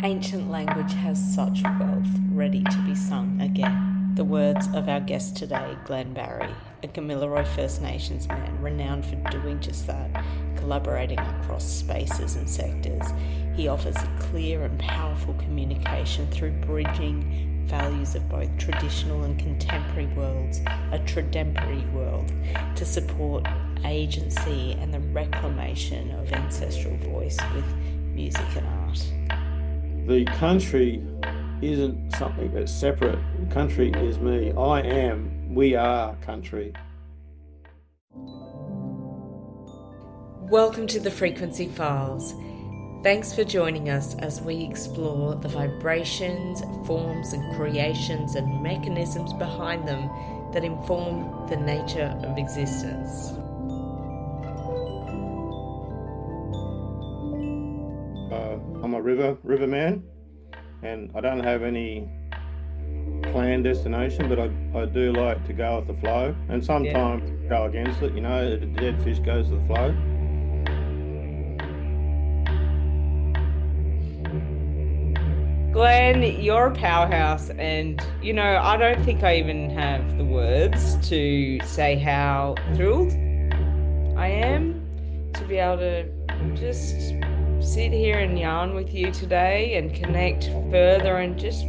Ancient language has such wealth ready to be sung again. The words of our guest today, Glenn Barry, a Gamilaraay First Nations man renowned for doing just that, collaborating across spaces and sectors. He offers a clear and powerful communication through bridging values of both traditional and contemporary worlds, a trademporary world, to support agency and the reclamation of ancestral voice with music and art. The country isn't something that's separate. The country is me. I am, we are country. Welcome to the Frequency Files. Thanks for joining us as we explore the vibrations, forms and creations and mechanisms behind them that inform the nature of existence. I'm a river man, and I don't have any planned destination, but I do like to go with the flow, and sometimes go against it. You know, the dead fish goes with the flow. Glenn, you're a powerhouse, and I don't think I even have the words to say how thrilled I am to be able to just sit here and yarn with you today and connect further and just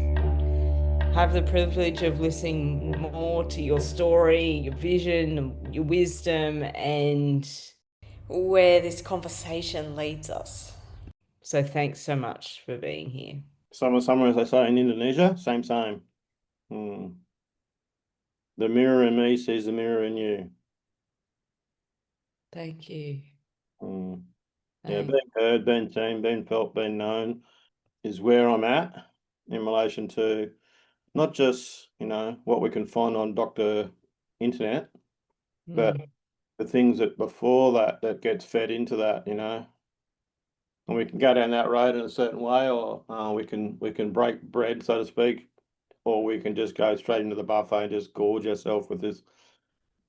have the privilege of listening more to your story, your vision, your wisdom, and where this conversation leads us. So thanks so much for being here. Summer, as they say in Indonesia, same. The mirror in me sees the mirror in you. Thank you. Yeah, being heard, being seen, being felt, being known is where I'm at in relation to not just, what we can find on Dr. Internet, but the things that before that gets fed into that, and we can go down that road in a certain way, or we can break bread, so to speak, or we can just go straight into the buffet and just gorge ourselves with this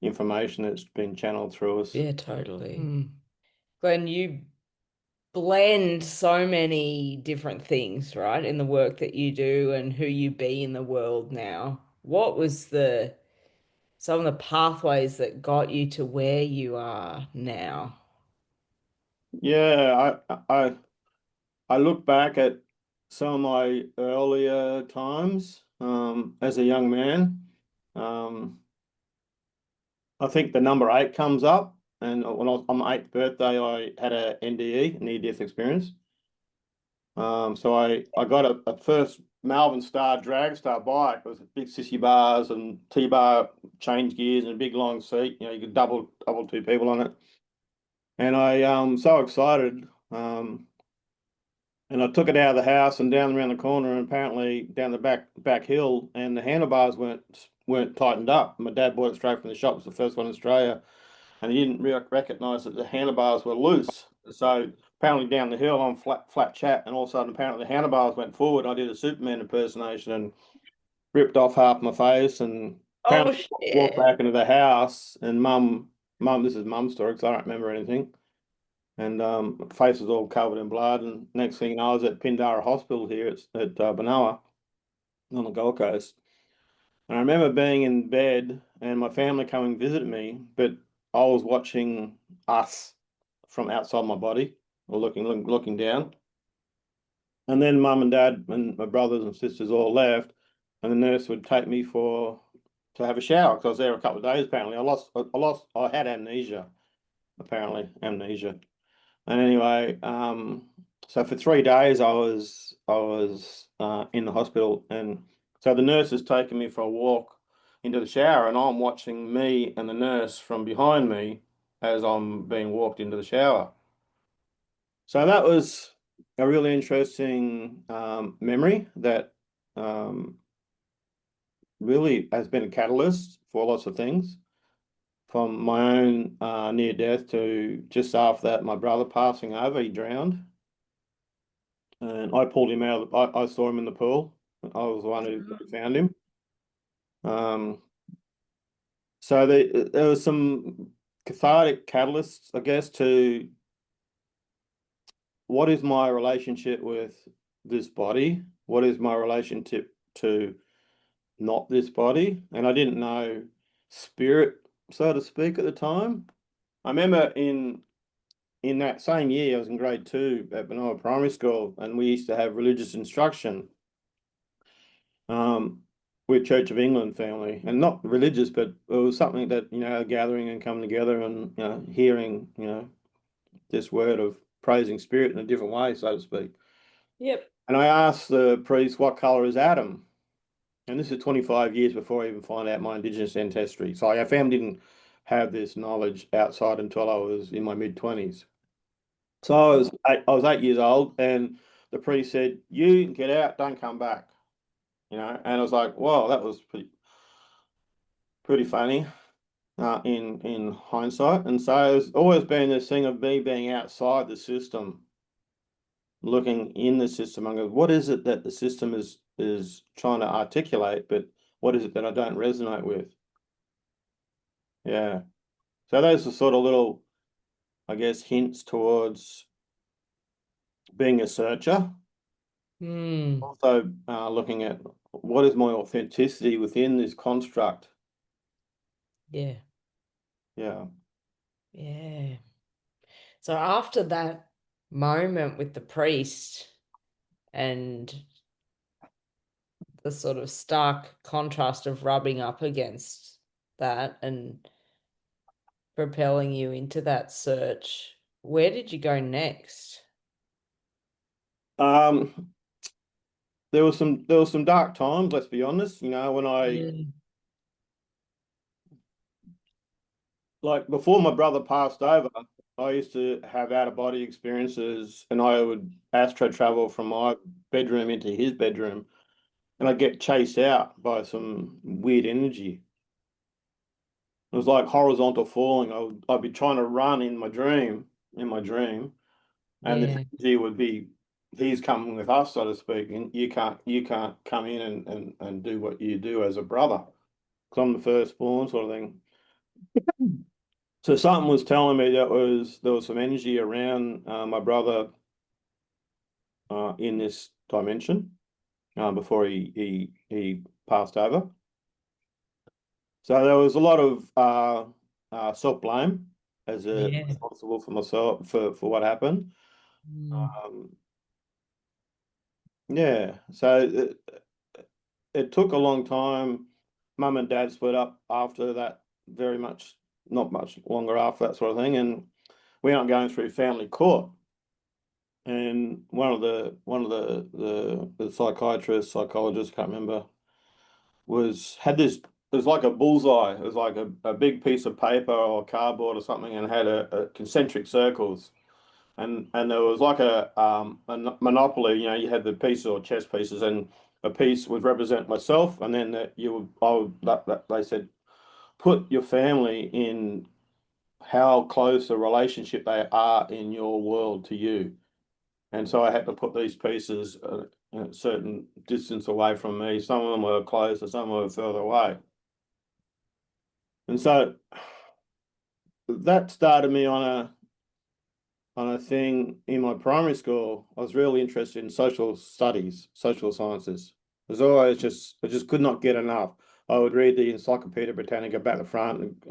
information that's been channeled through us. Yeah, totally. Glenn, you blend so many different things, right, in the work that you do and who you be in the world now. What was some of the pathways that got you to where you are now? Yeah, I look back at some of my earlier times as a young man. I think the number 8 comes up, and when on my 8th birthday, I had a NDE, near-death experience. So I got a first Melbourne Star drag star bike with big sissy bars and T-bar change gears and a big long seat. You could double 2 people on it. And I so excited. And I took it out of the house and down around the corner, and apparently down the back hill, and the handlebars weren't tightened up. My dad bought it straight from the shop. It was the first one in Australia, and he didn't recognise that the handlebars were loose. So apparently down the hill on flat chat, and all of a sudden apparently the handlebars went forward. I did a Superman impersonation and ripped off half my face, and apparently walked back into the house, and mum, this is mum's story because I don't remember anything. And face was all covered in blood. And next thing you know, I was at Pindara Hospital here at Benoa on the Gold Coast. And I remember being in bed and my family coming to visit me, but I was watching us from outside my body, or looking down. And then mum and dad and my brothers and sisters all left, and the nurse would take me to have a shower because I was there a couple of days. Apparently, I had amnesia. Amnesia. And anyway, so for 3 days I was in the hospital, and so the nurse has taken me for a walk into the shower, and I'm watching me and the nurse from behind me as I'm being walked into the shower. So that was a really interesting memory that really has been a catalyst for lots of things. From my own near death to just after that, my brother passing over, he drowned. And I pulled him out. I saw him in the pool. I was the one who found him. So there was some cathartic catalysts, I guess, to what is my relationship with this body? What is my relationship to not this body? And I didn't know spirit, so to speak, at the time. I remember in that same year, I was in grade 2 at Benoit Primary School, and we used to have religious instruction with Church of England family, and not religious, but it was something that, gathering and coming together and, hearing, this word of praising spirit in a different way, so to speak. Yep. And I asked the priest, what color is Adam? And this is 25 years before I even find out my Indigenous ancestry. So our family didn't have this knowledge outside until I was in my mid-20s. So I was 8 years old, and the priest said, "You get out, don't come back." And I was like, "Wow, that was pretty funny." In hindsight, and so there's always been this thing of me being outside the system, looking in the system, and go, what is it that the system is trying to articulate, but what is it that I don't resonate with? Yeah. So those are sort of little, I guess, hints towards being a searcher. Also, looking at what is my authenticity within this construct. Yeah. Yeah. Yeah. So after that moment with the priest and the sort of stark contrast of rubbing up against that and propelling you into that search, where did you go next? Um, there was some dark times, let's be honest. When like before my brother passed over, I used to have out of body experiences, and I would astro travel from my bedroom into his bedroom, and I'd get chased out by some weird energy. It was like horizontal falling. I'd be trying to run in my dream, and this Yeah. energy would be, he's coming with us, so to speak, and you can't come in and do what you do as a brother, because I'm the firstborn, sort of thing. So something was telling me there was some energy around my brother in this dimension before he passed over. So there was a lot of self-blame as Yeah. responsible for myself for what happened. Mm. Um, yeah, so it took a long time. Mum and Dad split up after that, very much, not much longer after that sort of thing, and we aren't going through family court. And one of the psychiatrists, psychologists, can't remember, had this. It was like a bullseye. It was like a big piece of paper or cardboard or something, and had a concentric circles. And there was like a monopoly. You had the pieces or chess pieces, and a piece would represent myself, and then they said, put your family in how close a relationship they are in your world to you. And so I had to put these pieces a certain distance away from me. Some of them were closer, some were further away. And so that started me on a thing in my primary school. I was really interested in social studies, social sciences. It was always I just could not get enough. I would read the Encyclopedia Britannica back to front,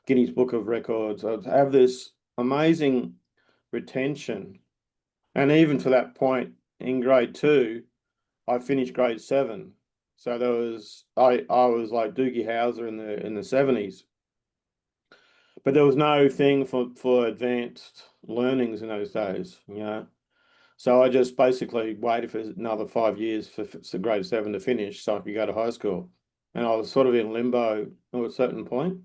Guinness Book of Records. I'd have this amazing retention. And even to that point in grade 2, I finished grade 7. So I was like Doogie Howser in the 70s. But there was no thing for advanced learnings in those days. So I just basically waited for another 5 years for grade 7 to finish so I could go to high school. And I was sort of in limbo at a certain point,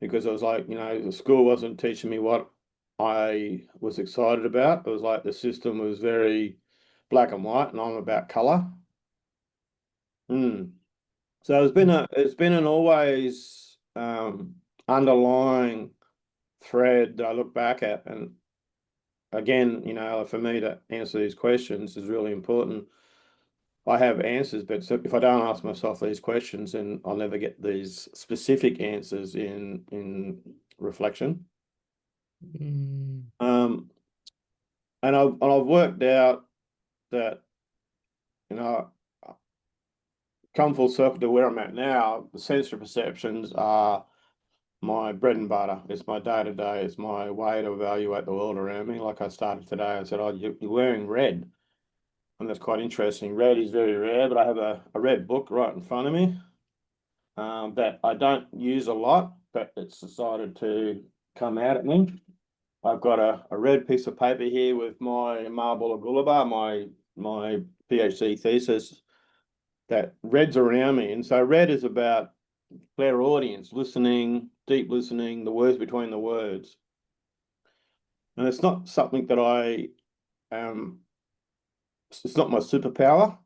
because I was like, the school wasn't teaching me what I was excited about. It was like the system was very black and white, and I'm about color. So it's been an always underlying thread that I look back at, and again, for me to answer these questions is really important. I have answers, but if I don't ask myself these questions, then I'll never get these specific answers in reflection. Mm. And I've worked out that, you know, come full circle to where I'm at now. The sensory perceptions are my bread and butter. It's my day to day. It's my way to evaluate the world around me. Like I started today, I said, "Oh, you're wearing red," and that's quite interesting. Red is very rare, but I have a red book right in front of me that I don't use a lot, but it's decided to come out at me. I've got a red piece of paper here with my Marble Gullibar, my PhD thesis, that red's around me. And so red is about clairaudience, listening, deep listening, the words between the words. And it's not something that it's not my superpower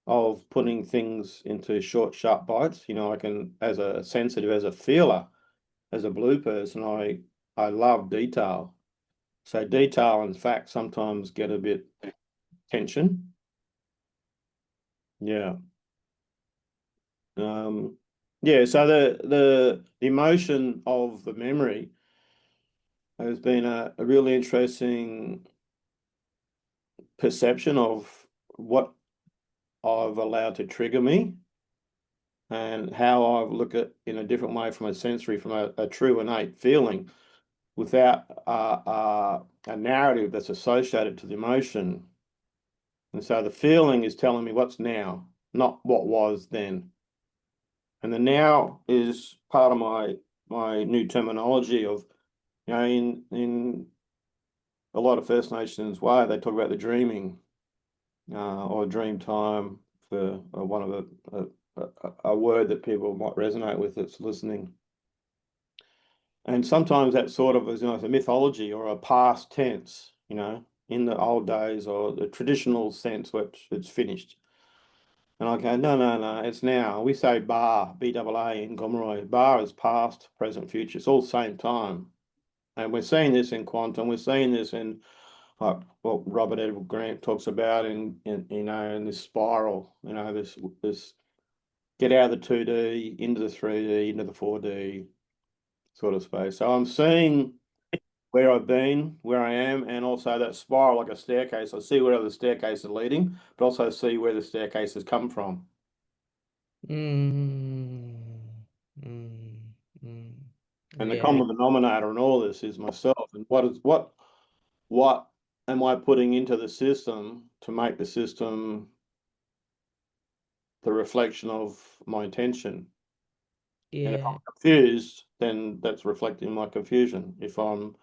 of putting things into short, sharp bites. You know, I can, as a sensitive, as a feeler, as a blue person, I love detail. So detail and fact sometimes get a bit tension. Yeah. Yeah, so the emotion of the memory has been a really interesting perception of what I've allowed to trigger me and how I look at in a different way from a sensory, from a true innate feeling without a narrative that's associated to the emotion. And so the feeling is telling me what's now, not what was then. And the now is part of my new terminology of, you know, in a lot of First Nations way, they talk about the dreaming or dream time for one of a word that people might resonate with that's listening. And sometimes that sort of is, you know, a mythology or a past tense, you know, in the old days or the traditional sense, which it's finished. And I go, no, it's now. We say bar, B-A-A in Gamilaraay. Bar is past, present, future. It's all the same time. And we're seeing this in quantum. We're seeing this in like what Robert Edward Grant talks about in you know, in this spiral, you know, this get out of the 2D into the 3D, into the 4D sort of space. So I'm seeing where I've been, where I am, and also that spiral like a staircase. I see where the staircase is leading, but also see where the staircase has come from. Mm, mm, mm. And the Yeah, common denominator in all this is myself. And what am I putting into the system to make the system the reflection of my intention? And if yeah. I'm confused, then that's reflecting my confusion. If I'm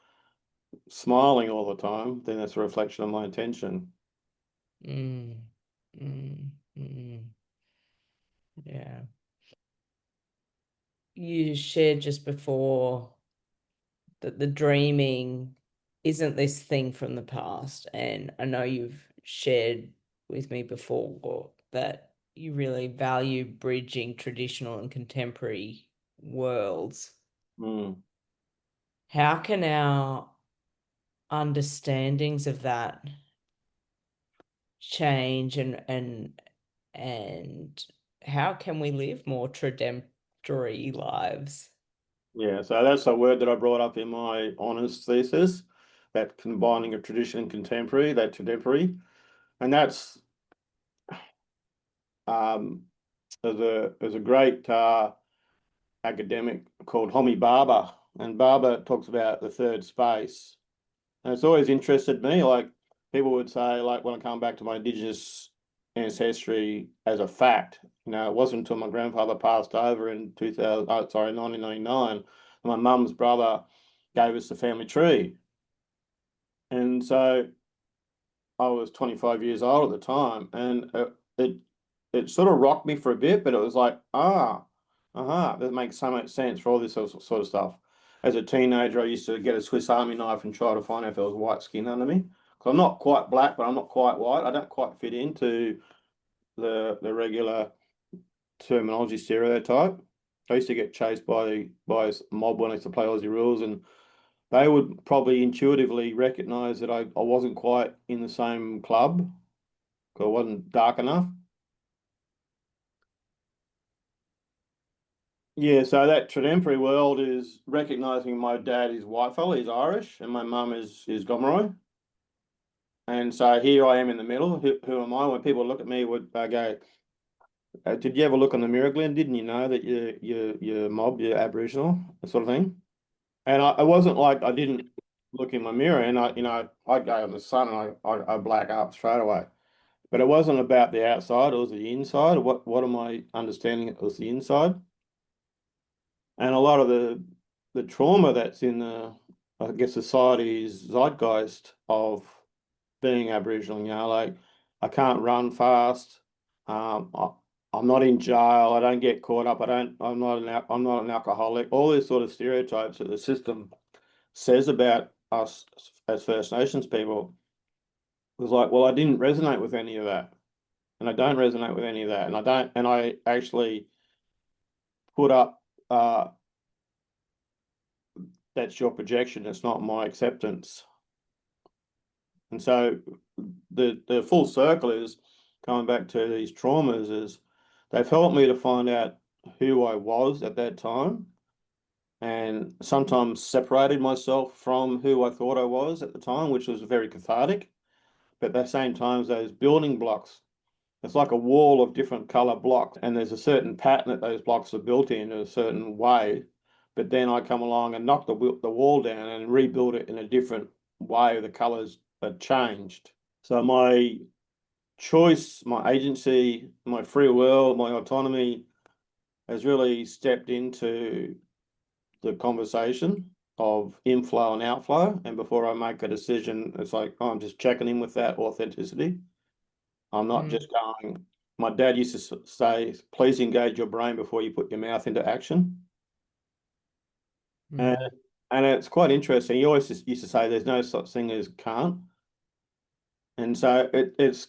smiling all the time, then that's a reflection of my intention. Mm, mm, mm. Yeah. You shared just before that the dreaming isn't this thing from the past. And I know you've shared with me before that you really value bridging traditional and contemporary worlds. Mm. How can our understandings of that change and how can we live more trademporary lives? Yeah, so that's a word that I brought up in my honours thesis, that combining of tradition and contemporary, that trademporary. And that's um, there's a great academic called Homi Bhabha, and Bhabha talks about the third space. And it's always interested me. Like people would say, like when I come back to my Indigenous ancestry as a fact, you know, it wasn't until my grandfather passed over in 1999, and my mum's brother gave us the family tree. And so I was 25 years old at the time, and it sort of rocked me for a bit, but it was like, that makes so much sense for all this sort of stuff. As a teenager, I used to get a Swiss Army knife and try to find out if there was white skin under me. Because I'm not quite black, but I'm not quite white. I don't quite fit into the regular terminology stereotype. I used to get chased by a mob when I used to play Aussie rules, and they would probably intuitively recognize that I wasn't quite in the same club because I wasn't dark enough. Yeah, so that trademporary world is recognizing my dad is white fella, he's Irish, and my mum is Gomeroi. And so here I am in the middle. Who am I? When people look at me, would go, "Did you ever look in the mirror, Glenn? Didn't you know that you're mob, you're Aboriginal, that sort of thing?" And I wasn't like I didn't look in my mirror, and I'd go in the sun and I black up straight away. But it wasn't about the outside; it was the inside. What am I understanding? It was the inside, and a lot of the trauma that's in the, I guess, society's zeitgeist of being Aboriginal. Like I can't run fast. I'm not in jail. I don't get caught up. I'm not an alcoholic. All these sort of stereotypes that the system says about us as First Nations people was like, well, I didn't resonate with any of that, and I don't resonate with any of that, and I actually put up, that's your projection. It's not my acceptance. And so the full circle is coming back to these traumas is they've helped me to find out who I was at that time, and sometimes separated myself from who I thought I was at the time, which was very cathartic. But at the same time, those building blocks, it's like a wall of different color blocks, and there's a certain pattern that those blocks are built in a certain way. But then I come along and knock the wall down and rebuild it in a different way. The colors are changed. So my choice, my agency, my free will, my autonomy has really stepped into the conversation of inflow and outflow. And before I make a decision, it's like, oh, I'm just checking in with that authenticity. I'm not just going, my dad used to say, please engage your brain before you put your mouth into action. And it's quite interesting. He always used to say there's no such thing as can't. And so it's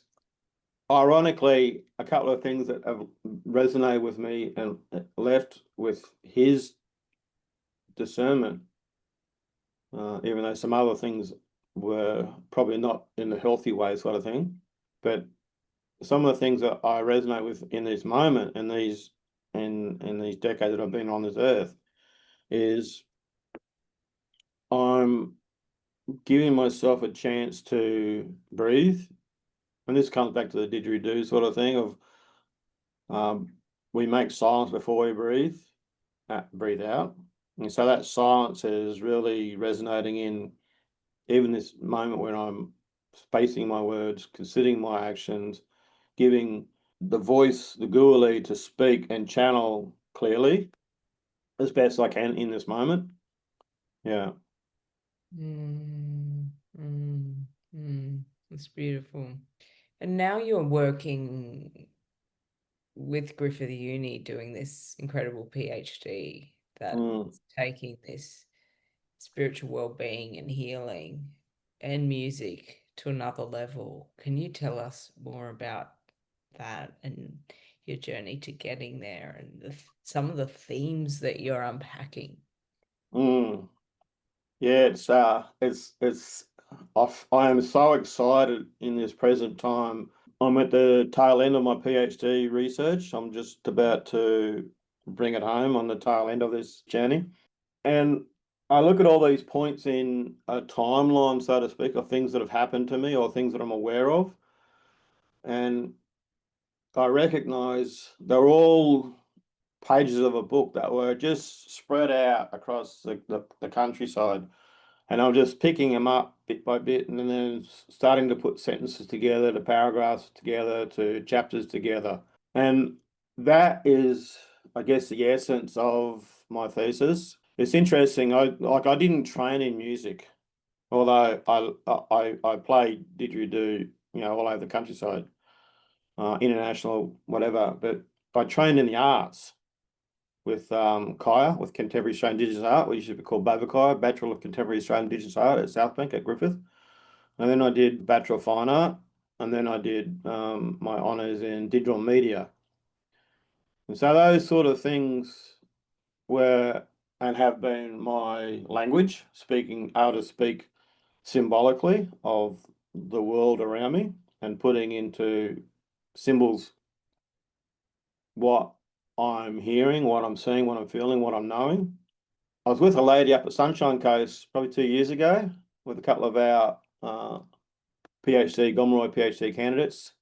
ironically a couple of things that have resonated with me and left with his discernment, even though some other things were probably not in the healthy way sort of thing. But some of the things that I resonate with in this moment and these in these decades that I've been on this earth is I'm giving myself a chance to breathe. And this comes back to the didgeridoo sort of thing of we make silence before we breathe out. And so that silence is really resonating in even this moment when I'm spacing my words, considering my actions, giving the voice, the guuli, to speak and channel clearly as best I can in this moment. Yeah. That's beautiful. And now you're working with Griffith Uni doing this incredible PhD that's taking this spiritual well-being and healing and music to another level. Can you tell us more about that and your journey to getting there and some of the themes that you're unpacking? Yeah, I am so excited in this present time. I'm at the tail end of my PhD research. I'm just about to bring it home on the tail end of this journey. And I look at all these points in a timeline, so to speak, of things that have happened to me or things that I'm aware of. And I recognize they're all pages of a book that were just spread out across the countryside. And I'm just picking them up bit by bit and then starting to put sentences together, to paragraphs together, to chapters together. And that is, I guess, the essence of my thesis. It's interesting. I didn't train in music, although I played didgeridoo, all over the countryside, international, whatever. But I trained in the arts with Kaya, with Contemporary Australian Indigenous Art, which used to be called Bavakaya, Bachelor of Contemporary Australian Indigenous Art at South Bank at Griffith. And then I did Bachelor of Fine Art, and then I did my honours in digital media. And so those sort of things were and have been my language, able to speak symbolically of the world around me and putting into symbols what I'm hearing, what I'm seeing, what I'm feeling, what I'm knowing. I was with a lady up at Sunshine Coast probably 2 years ago with a couple of our Gamilaraay PhD candidates,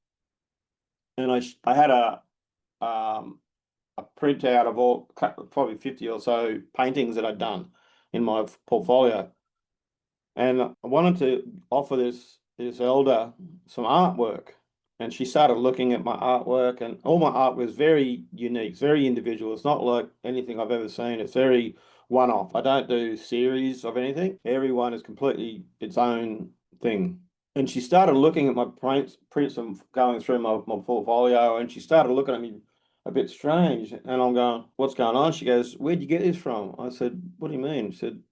and I had a printout of all probably 50 or so paintings that I'd done in my portfolio, and I wanted to offer this elder some artwork. And she started looking at my artwork, and all my art was very unique, very individual. It's not like anything I've ever seen. It's very one-off. I don't do series of anything. Every one is completely its own thing. And she started looking at my prints and going through my portfolio, and she started looking at me a bit strange. And I'm going, "What's going on?" She goes, "Where'd you get this from?" I said, "What do you mean?" She said,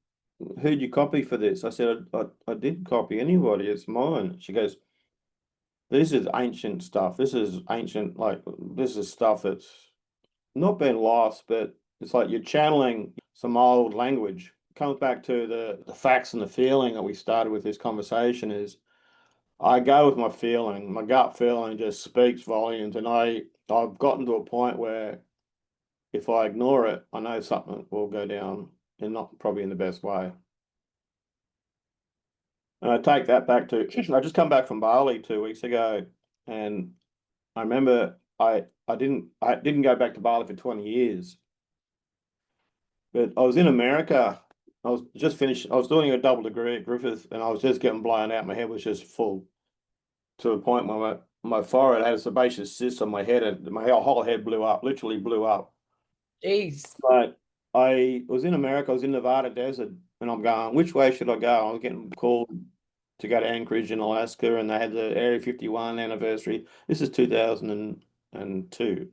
"Who'd you copy for this?" I said, I didn't copy anybody. It's mine." She goes, "This is ancient stuff. This is ancient, like, this is stuff that's not been lost, but it's like you're channeling some old language." Comes back to the facts and the feeling that we started with this conversation is I go with my feeling. My gut feeling just speaks volumes, and I've gotten to a point where if I ignore it, I know something will go down and not probably in the best way. And I take that back to I just come back from Bali 2 weeks ago, and I remember I didn't go back to Bali for 20 years, but I was in America. I was just finished. I was doing a double degree at Griffith, and I was just getting blown out. My head was just full to the point where my forehead had a sebaceous cyst on my head, and my whole head blew up, literally blew up. Jeez. But I was in America. I was in Nevada desert, and I'm going, which way should I go? I was getting called to go to Anchorage in Alaska, and they had the Area 51 anniversary. This is 2002,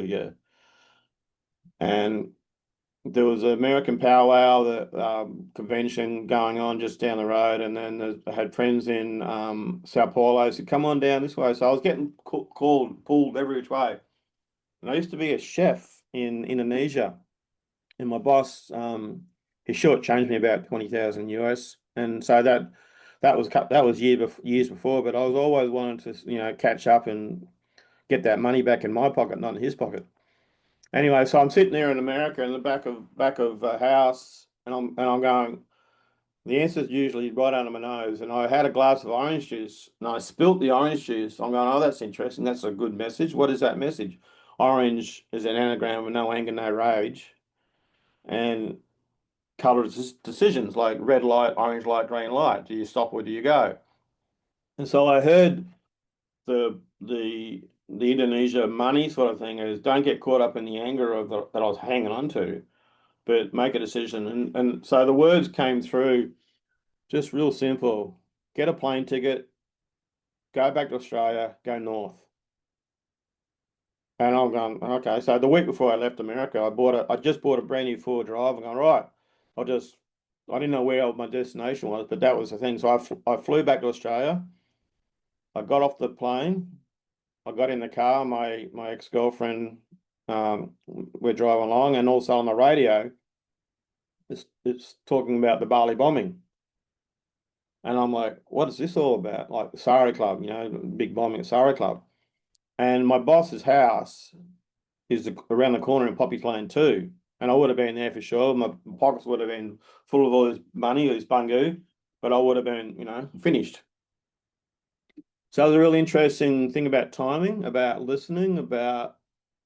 yeah. And there was an American powwow, the convention going on just down the road, and then I had friends in Sao Paulo said, "Come on down this way." So I was getting pulled every which way. And I used to be a chef in Indonesia, and my boss, he shortchanged me about 20,000 US, and so that was years before. But I was always wanting to catch up and get that money back in my pocket, not in his pocket. Anyway, so I'm sitting there in America in the back of a house, and I'm going. The answer's usually right under my nose, and I had a glass of orange juice, and I spilt the orange juice. I'm going, "Oh, that's interesting. That's a good message. What is that message?" Orange is an anagram of no anger, no rage, and color decisions like red light, orange light, green light. Do you stop or do you go? And so I heard the Indonesia money sort of thing is don't get caught up in the anger of that I was hanging on to, but make a decision. And so the words came through just real simple. Get a plane ticket, go back to Australia, go north. And I'm going, okay. So the week before I left America, I just bought a brand new Ford Drive. I'm going, right, I didn't know where my destination was, but that was the thing. So I flew back to Australia. I got off the plane. I got in the car. My ex-girlfriend, we're driving along, and also on the radio, it's talking about the Bali bombing. And I'm like, what is this all about? Like the Sari Club, big bombing at Sari Club. And my boss's house is around the corner in Poppy Lane too. And I would have been there for sure. My pockets would have been full of all this money, this bungu, but I would have been, finished. So it was a really interesting thing about timing, about listening, about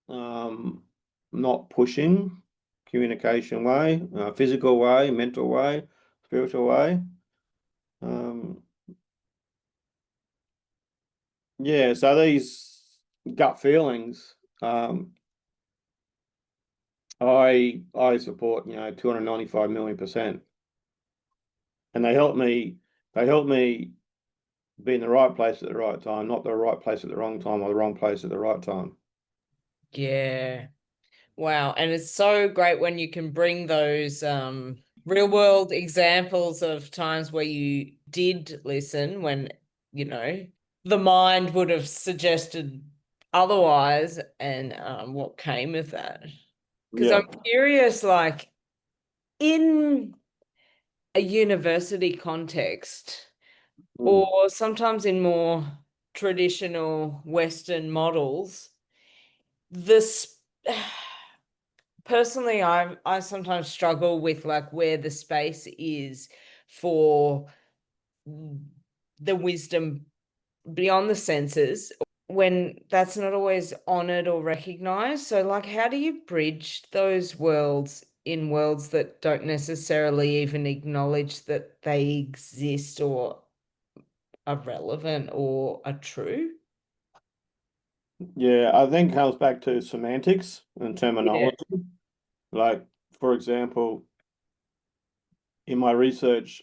not pushing, communication way, physical way, mental way, spiritual way. Yeah, so these gut feelings, I support, 295 million%. And they help me be in the right place at the right time, not the right place at the wrong time or the wrong place at the right time. Yeah. Wow. And it's so great when you can bring those real world examples of times where you did listen when, the mind would have suggested otherwise, and what came of that. Because Yeah. I'm curious, like in a university context, or sometimes in more traditional Western models, this personally, I sometimes struggle with like where the space is for the wisdom beyond the senses when that's not always honored or recognized. So like, how do you bridge those worlds in worlds that don't necessarily even acknowledge that they exist or are relevant or are true? Yeah, I think it comes back to semantics and Yeah. terminology. Like, for example, in my research,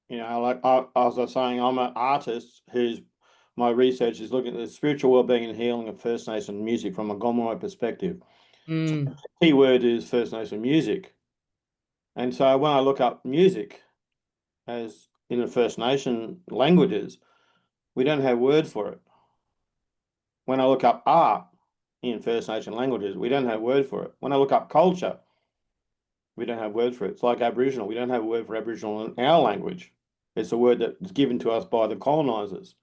like as I was saying, I'm an artist whose my research is looking at the spiritual well-being and healing of First Nation music from a Gamilaraay perspective. So Mm. the key word is First Nation music. And so when I look up music as in the First Nation languages, we don't have word for it. When I look up art in First Nation languages, we don't have word for it. When I look up culture, we don't have word for it. It's like Aboriginal. We don't have a word for Aboriginal in our language. It's a word that's given to us by the colonizers.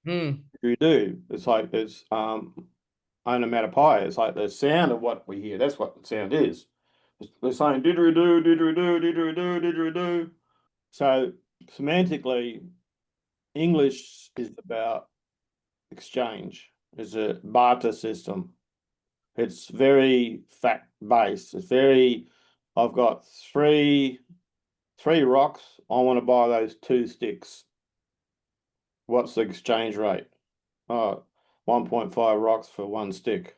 Mm. We do. It's like it's onomatopoeia. It's like the sound of what we hear. That's what the sound is. They're saying didgeridoo, didgeridoo, didgeridoo, didgeridoo. So semantically, English is about exchange. It's a barter system. It's very fact based. It's very. I've got three rocks. I want to buy those two sticks. What's the exchange rate? Oh, 1.5 rocks for one stick.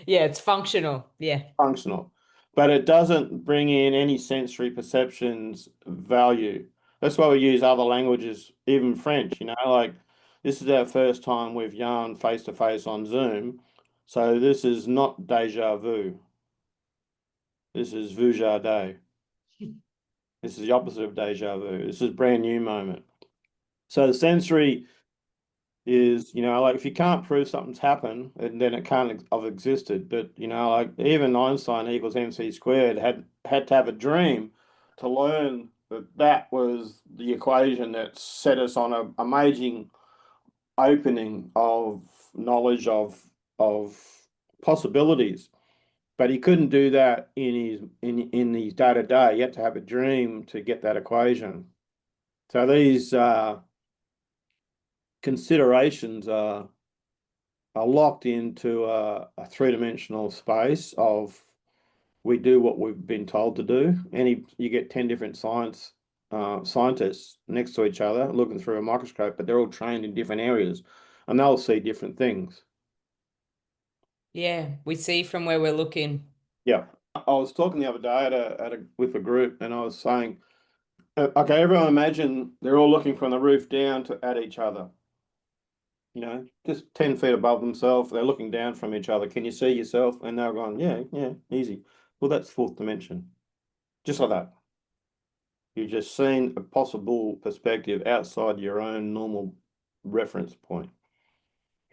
Yeah, it's functional. Yeah. Functional. But it doesn't bring in any sensory perceptions value. That's why we use other languages, even French, like this is our first time we've yarned face to face on Zoom. So this is not deja vu. This is vu jardin. This is the opposite of deja vu. This is brand new moment. So the sensory is, like if you can't prove something's happened, then it can't have existed. But, like even Einstein equals MC squared had to have a dream to learn that that was the equation that set us on a amazing opening of knowledge of possibilities. But he couldn't do that in his day to day. He had to have a dream to get that equation. So these considerations are locked into a three-dimensional space of we do what we've been told to do. You get 10 different scientists next to each other looking through a microscope, but they're all trained in different areas and they'll see different things. Yeah, we see from where we're looking. Yeah. I was talking the other day with a group and I was saying, okay, everyone imagine they're all looking from the roof down at each other. Just 10 feet above themselves. They're looking down from each other. Can you see yourself? And they're going, yeah, yeah, easy. Well, that's fourth dimension. Just like that. You've just seen a possible perspective outside your own normal reference point.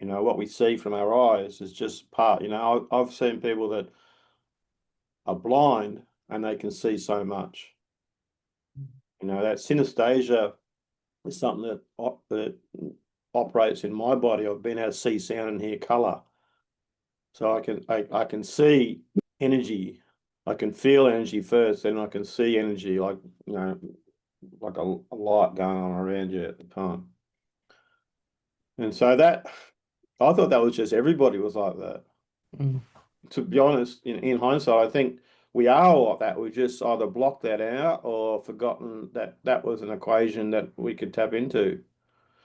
What we see from our eyes is just part. I've seen people that are blind and they can see so much. That synesthesia is something that operates in my body. I've been able to see sound and hear color. So I can see energy. I can feel energy first, then I can see energy like a light going on around you at the time. And so I thought that was just everybody was like that. Mm. To be honest, in hindsight, I think we are like that. We just either blocked that out or forgotten that that was an equation that we could tap into.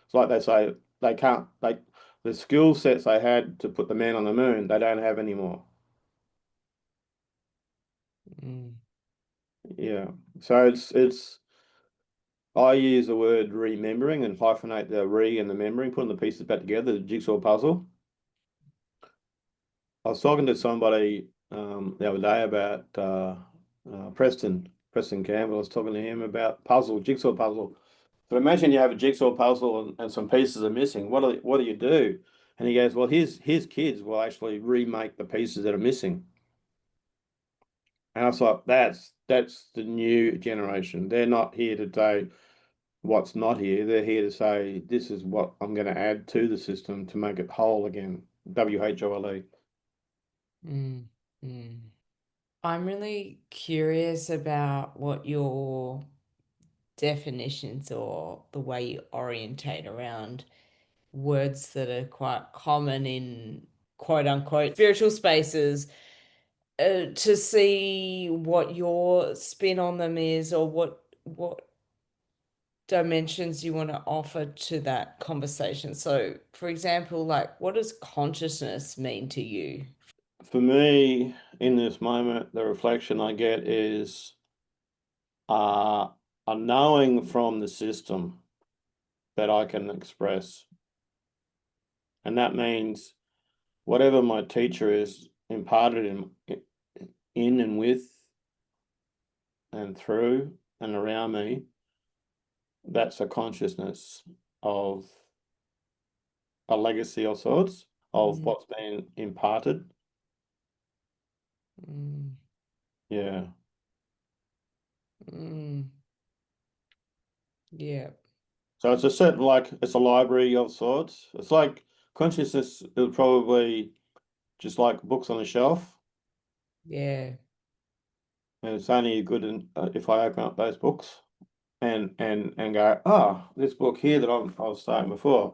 It's like they say they can't the skill sets they had to put the man on the moon, they don't have anymore. Mm. Yeah. So it's I use the word remembering and hyphenate the re and the remembering, putting the pieces back together, the jigsaw puzzle. I was talking to somebody the other day about Preston Campbell. I was talking to him about jigsaw puzzle. But imagine you have a jigsaw puzzle and some pieces are missing. What do you do? And he goes, well, his kids will actually remake the pieces that are missing. And I was like, that's the new generation. They're not here to say what's not here. They're here to say this is what I'm going to add to the system to make it whole again. WHOLE. Mm. Mm. I'm really curious about what your definitions or the way you orientate around words that are quite common in quote unquote spiritual spaces, to see what your spin on them is, or what dimensions you want to offer to that conversation. So, for example, like, what does consciousness mean to you? For me, in this moment, the reflection I get is a knowing from the system that I can express. And that means whatever my teacher is imparted in and with and through and around me, that's a consciousness of a legacy of sorts of what's been imparted. Mm. Yeah. Yeah. So it's a certain, like, it's a library of sorts. It's like consciousness is probably just like books on a shelf. Yeah. And it's only good if I open up those books and go, oh, this book here that I was saying before.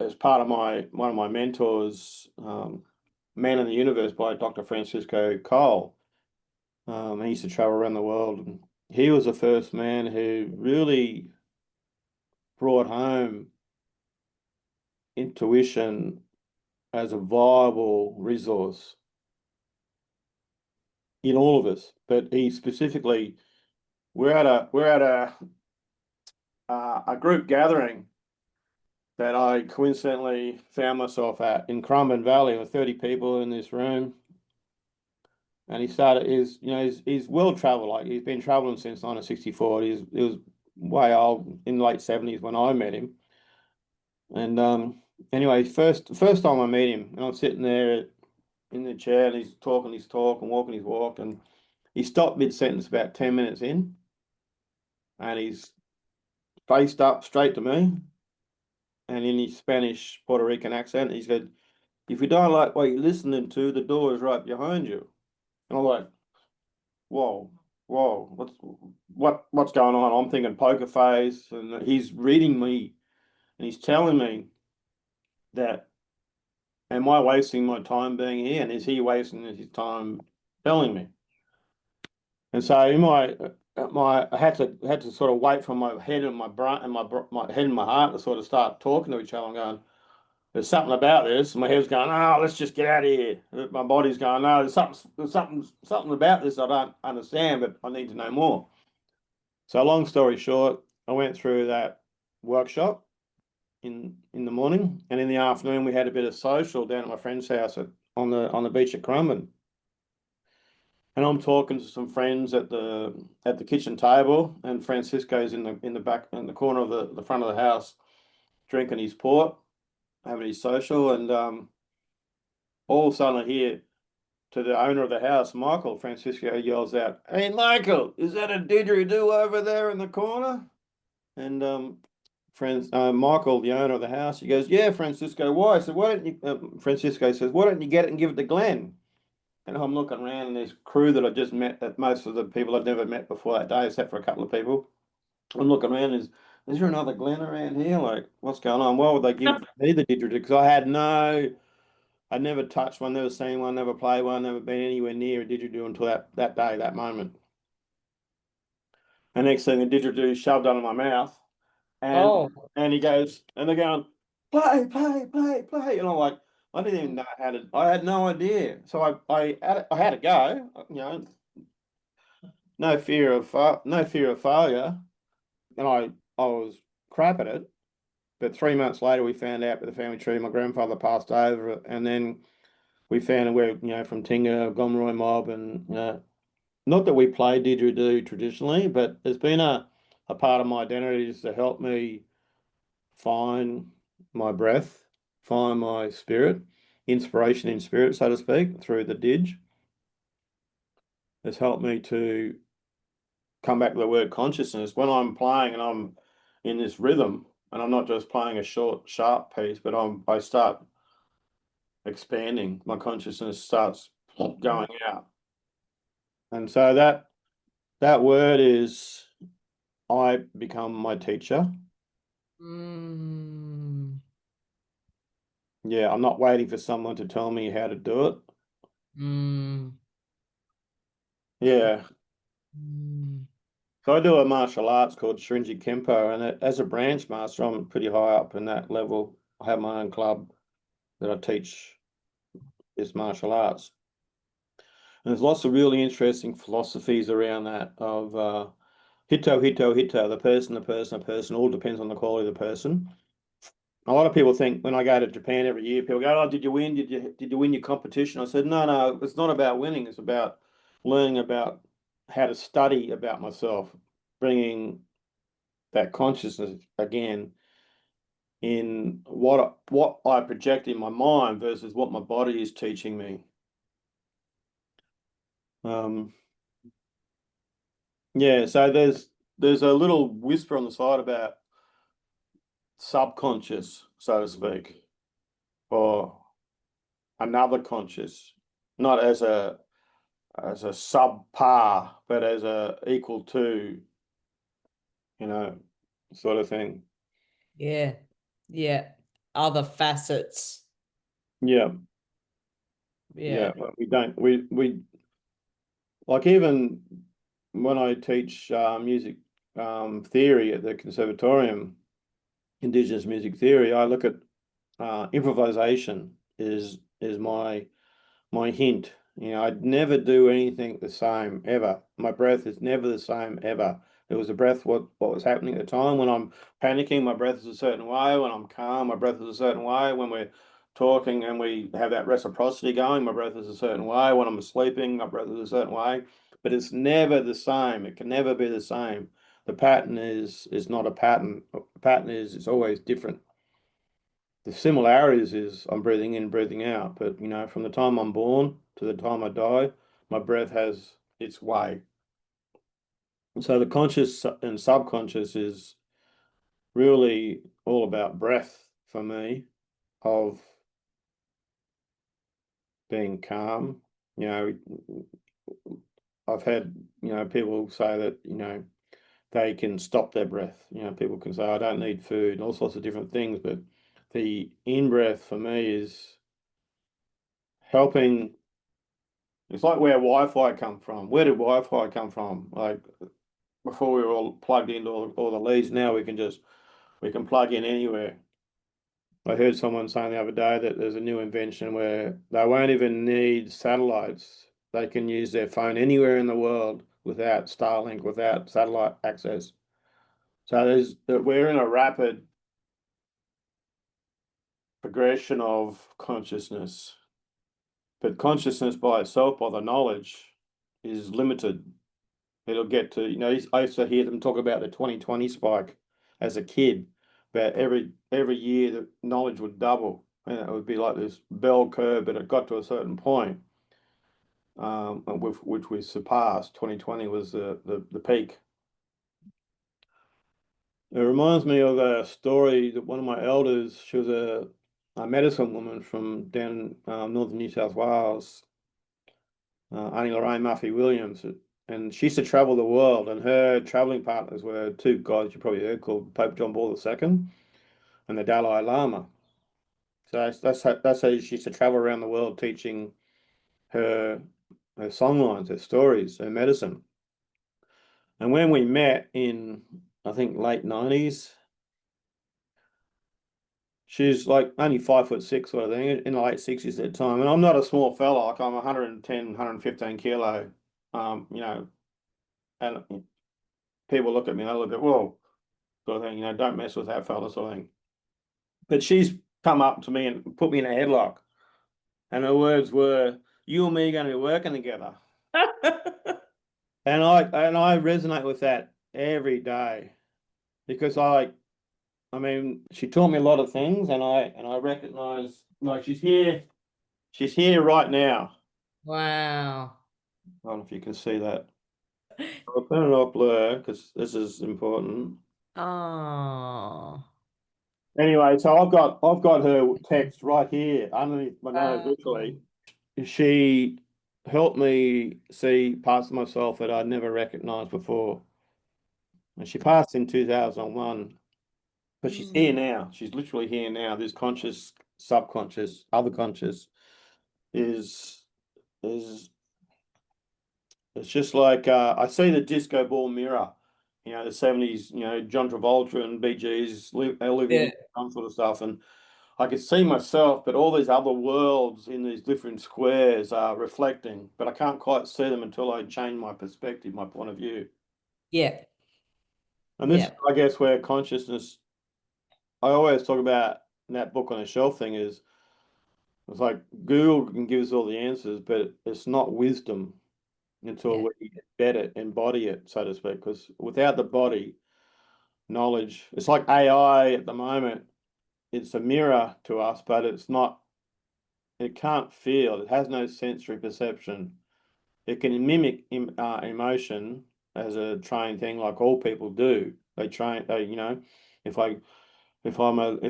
As part of one of my mentors, Man in the Universe by Dr. Francisco Cole. He used to travel around the world, and he was the first man who really brought home intuition as a viable resource in all of us. But he specifically, we're at a group gathering that I coincidentally found myself at in Currumbin Valley with 30 people in this room. And he's well traveled. Like, he's been traveling since 1964. He was way old, in the late 70s when I met him. And anyway, first time I meet him, and I'm sitting there in the chair, and he's talking his talk and walking his walk, and he stopped mid-sentence about 10 minutes in, and he's faced up straight to me, and in his Spanish Puerto Rican accent, he said, "If you don't like what you're listening to, the door is right behind you." And I'm like, whoa, whoa, what's going on? I'm thinking poker face, and he's reading me, and he's telling me that, am I wasting my time being here, and is he wasting his time telling me? And so in I had to sort of wait for my head and my brain and my head and my heart to sort of start talking to each other and going, there's something about this. And my head's going, oh, let's just get out of here. My body's going, no, there's something about this I don't understand, but I need to know more. So long story short, I went through that workshop in the morning, and in the afternoon we had a bit of social down at my friend's house on the beach at Currumbin. And I'm talking to some friends at the kitchen table, and Francisco's in the back in the corner of the front of the house, drinking his port, having his social, and all of a sudden I hear, to the owner of the house, Michael, Francisco yells out, "Hey Michael, is that a didgeridoo over there in the corner?" And Michael, the owner of the house, he goes, "Yeah, Francisco, why?" I said, "Why don't you?" Francisco says, "Why don't you get it and give it to Glenn?" And I'm looking around, and this crew that I just met, that most of the people I'd never met before that day, except for a couple of people. I'm looking around, is there another Glenn around here? Like, what's going on? Why would they give me the didgeridoo? Because I'd never touched one, never seen one, never played one, never been anywhere near a didgeridoo until that day, that moment. And next thing, the didgeridoo shoved under my mouth, and Oh. and he goes, and they're going, play, play, play, play, and I'm like, I didn't even know how to. I had no idea, so I had to go. No fear of failure, and I was crap at it. But 3 months later, we found out with the family tree my grandfather passed over, and then we found we're from Tinga, Gomeroi mob, and not that we play didgeridoo traditionally, but it's been a part of my identity is to help me find my breath, find my spirit, inspiration in spirit, so to speak, through the didge. It's helped me to come back to the word consciousness. When I'm playing and I'm in this rhythm, and I'm not just playing a short, sharp piece, but I start expanding. My consciousness starts going out. And so that word is I become my teacher. Mm. Yeah, I'm not waiting for someone to tell me how to do it. Mm. Yeah. Mm. So I do a martial arts called Shrinji Kempo, and as a branch master, I'm pretty high up in that level. I have my own club that I teach this martial arts. And there's lots of really interesting philosophies around that of hito, hito, hito, the person, all depends on the quality of the person. A lot of people think when I go to Japan every year, people go, "Oh, did you win? Did you win your competition?" I said, "No, no, it's not about winning. It's about learning about how to study about myself, bringing that consciousness again in what I project in my mind versus what my body is teaching me." Um, yeah, so there's a little whisper on the side about subconscious, so to speak, or another conscious, not as a subpar, but as a equal to, you know, sort of thing. Yeah. Yeah. Other facets. Yeah, Yeah. yeah. But we don't we like even when I teach music theory at the Conservatorium, Indigenous music theory, I look at improvisation is my hint. You know, I'd never do anything the same ever. My breath is never the same ever. It was a breath what was happening at the time. When I'm panicking, my breath is a certain way. When I'm calm, my breath is a certain way. When we're talking and we have that reciprocity going, my breath is a certain way. When I'm sleeping, my breath is a certain way. But it's never the same. It can never be the same. The pattern is not a pattern. The pattern is it's always different. The similarities is I'm breathing in, breathing out, but you know, from the time I'm born to the time I die, my breath has its way. And so the conscious and subconscious is really all about breath for me, of being calm. You know, I've had, people say that, they can stop their breath. You know, people can say, I don't need food, all sorts of different things, but the in breath for me is helping. It's like where Wi-Fi come from. Where did Wi-Fi come from? Like before we were all plugged into all the leads. Now we can plug in anywhere. I heard someone saying the other day that there's a new invention where they won't even need satellites. They can use their phone anywhere in the world without Starlink, without satellite access. So we're in a rapid progression of consciousness. But consciousness by itself, by the knowledge, is limited. It'll get to, I used to hear them talk about the 2020 spike as a kid, but every year the knowledge would double, and it would be like this bell curve, but it got to a certain point, with which we surpassed. 2020 was the peak. It reminds me of a story that one of my elders, she was a medicine woman from down northern New South Wales, Annie Lorraine Murphy Williams, and she used to travel the world, and her traveling partners were two guys you probably heard called Pope John Paul II and the Dalai Lama. So that's how she used to travel around the world teaching her her songlines, her stories, her medicine. And when we met in I think late 90s, she's like only 5'6" sort of thing, in the late 60s at the time. And I'm not a small fella, like I'm 110, 115 kilo. You know, and people look at me and they look at, whoa, sort of thing, don't mess with that fella, sort of thing. But she's come up to me and put me in a headlock. And her words were, you and me are going to be working together. And I resonate with that every day because I mean, she taught me a lot of things and I recognize like she's here right now. Wow. I don't know if you can see that. I'll put it off blur because this is important. Oh. Anyway, so I've got her text right here underneath my nose, Wow. literally. She helped me see parts of myself that I'd never recognized before. and she passed in 2001. But she's here Mm. now. She's literally here now. This conscious, subconscious, other conscious is it's just like I see the disco ball mirror, the 70s, John Travolta and Bee Gees, Olivia Yeah. Newton, sort of stuff, and I could see myself, but all these other worlds in these different squares are reflecting, but I can't quite see them until I change my perspective, my point of view. Yeah. And this, Yeah. I guess, where consciousness, I always talk about in that book on the shelf thing is, it's like Google can give us all the answers, but it's not wisdom until Yeah. we embed it, embody it, so to speak. Because without the body, knowledge, it's like AI at the moment. It's a mirror to us, but it's not. It can't feel. It has no sensory perception. It can mimic emotion as a trained thing, like all people do. They train. If I if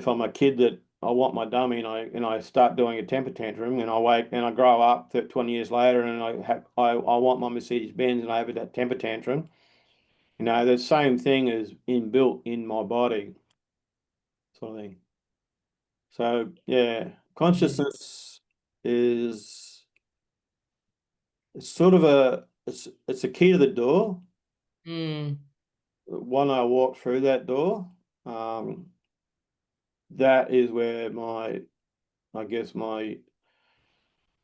I'm a kid that I want my dummy and I start doing a temper tantrum and I wake and I grow up 20 years later and I want my Mercedes Benz and I have that temper tantrum. The same thing is inbuilt in my body, sort of thing. So yeah, Yeah. consciousness is it's sort of it's a key to the door. Mm. When I walk through that door, um, that is where I guess my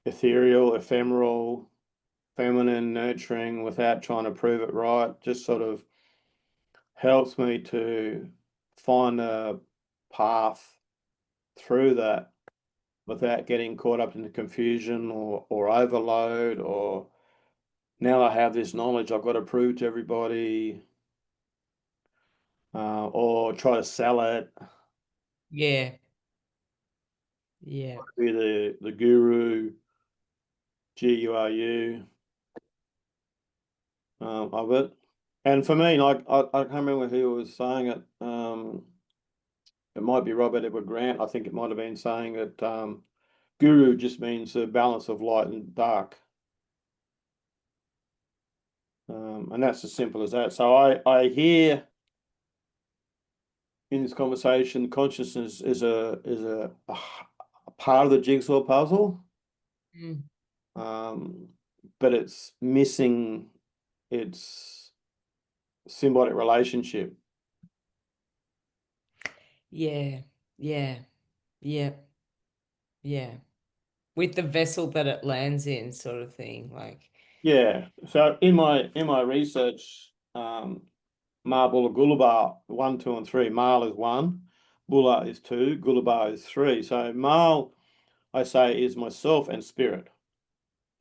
ethereal, ephemeral, feminine, nurturing, without trying to prove it right, just sort of helps me to find a path through that without getting caught up in the confusion or overload or now I have this knowledge I've got to prove to everybody or try to sell it, Yeah. Yeah. be the guru, GURU of it. And for me, like I can't remember who was saying it. It might be Robert Edward Grant. I think it might have been saying that guru just means the balance of light and dark. And that's as simple as that. So I hear in this conversation, consciousness is a part of the jigsaw puzzle, Mm. um, but it's missing its symbiotic relationship. Yeah. Yeah. Yeah. Yeah. With the vessel that it lands in, sort of thing. Like, Yeah. So in my research, Ma Bula Gulaba, 1, 2, and 3. Male is 1, Bula is 2, Gulaba is 3. So male, I say, is myself and spirit.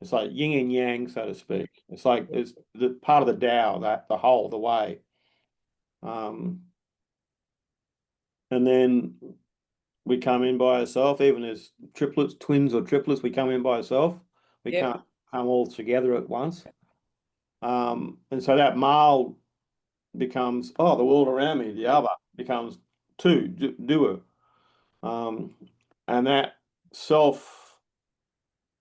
It's like yin and yang, so to speak. It's like it's the part of the Tao, that the whole, the way. Um, and then we come in by ourselves, even as triplets, twins or triplets, we come in by ourselves. We yep. can't come all together at once. And so that male becomes, oh, the world around me, the other becomes two, doer. Um, and that self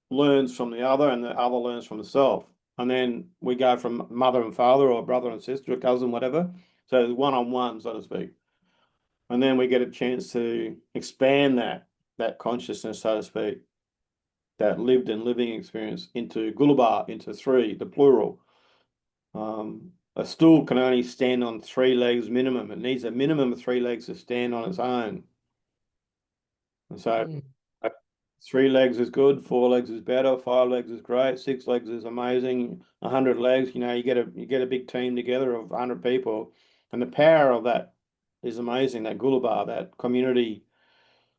learns from the other and the other learns from the self. And then we go from mother and father or brother and sister or cousin, whatever. So it's one-on-one, so to speak. And then we get a chance to expand that consciousness, so to speak, that lived and living experience into Gulaba, into 3, the plural. A stool can only stand on 3 legs minimum. It needs a minimum of 3 legs to stand on its own. And so Mm. 3 legs is good, 4 legs is better, 5 legs is great, 6 legs is amazing, 100 legs, you get a big team together of 100 people. And the power of that is amazing, that Gulaba, that community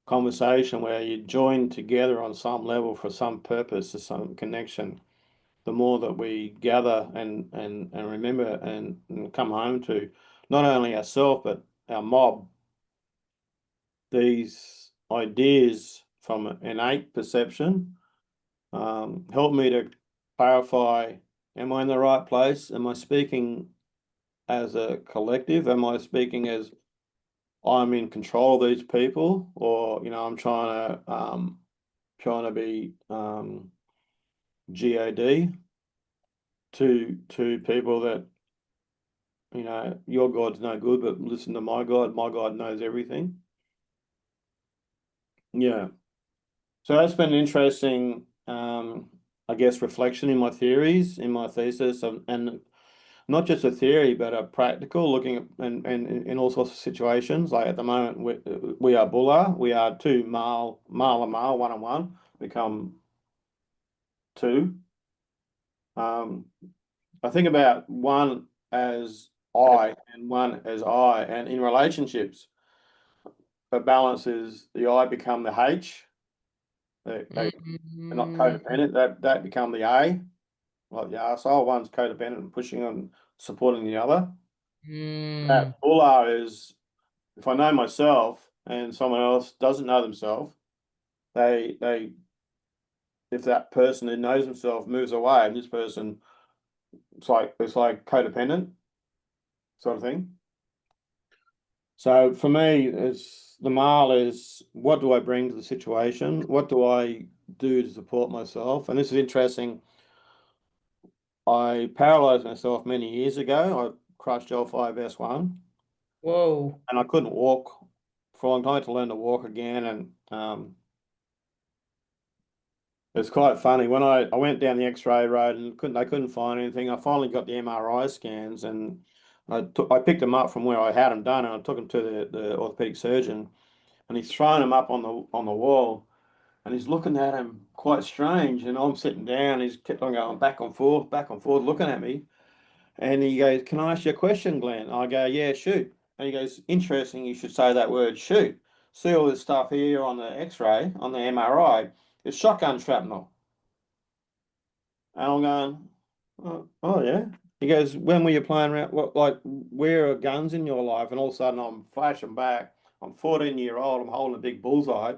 conversation where you join together on some level for some purpose or some connection. The more that we gather and remember and come home to not only ourselves but our mob, these ideas from innate perception help me to clarify, am I in the right place? Am I speaking as a collective? Am I speaking as I'm in control of these people? Or, I'm trying to be GOD to people that you know, your God's no good, but listen to my God knows everything. Yeah. So that's been an interesting, I guess, reflection in my theories, in my thesis, and not just a theory, but a practical, looking at and in all sorts of situations. Like at the moment, we are Bulla, we are two male and male, one and one, become two. I think about one as I and one as I, and in relationships, the balance is the I become the H. They are not codependent. That become the A, like the arsehole. One's codependent and pushing on supporting the other. That Bulla is, if I know myself and someone else doesn't know themselves, they if that person who knows himself moves away and this person, it's like codependent sort of thing. So for me, it's the male is what do I bring to the situation? What do I do to support myself? And this is interesting. I paralyzed myself many years ago. I crushed L5S1. Whoa. And I couldn't walk for a long time. I had to learn to walk again. And it's quite funny. When I went down the X-ray road and they couldn't find anything, I finally got the MRI scans and I picked them up from where I had them done and I took them to the orthopedic surgeon and he's thrown them up on the wall and he's looking at him quite strange and I'm sitting down. He's kept on going back and forth, looking at me. And he goes, "Can I ask you a question, Glenn?" I go, "Yeah, shoot." And he goes, "Interesting, you should say that word, shoot. See all this stuff here on the X-ray, on the MRI, it's shotgun shrapnel." And I'm going, oh yeah. He goes, "When were you playing around? What, like, where are guns in your life?" And all of a sudden I'm flashing back. I'm 14-year-old, I'm holding a big bullseye.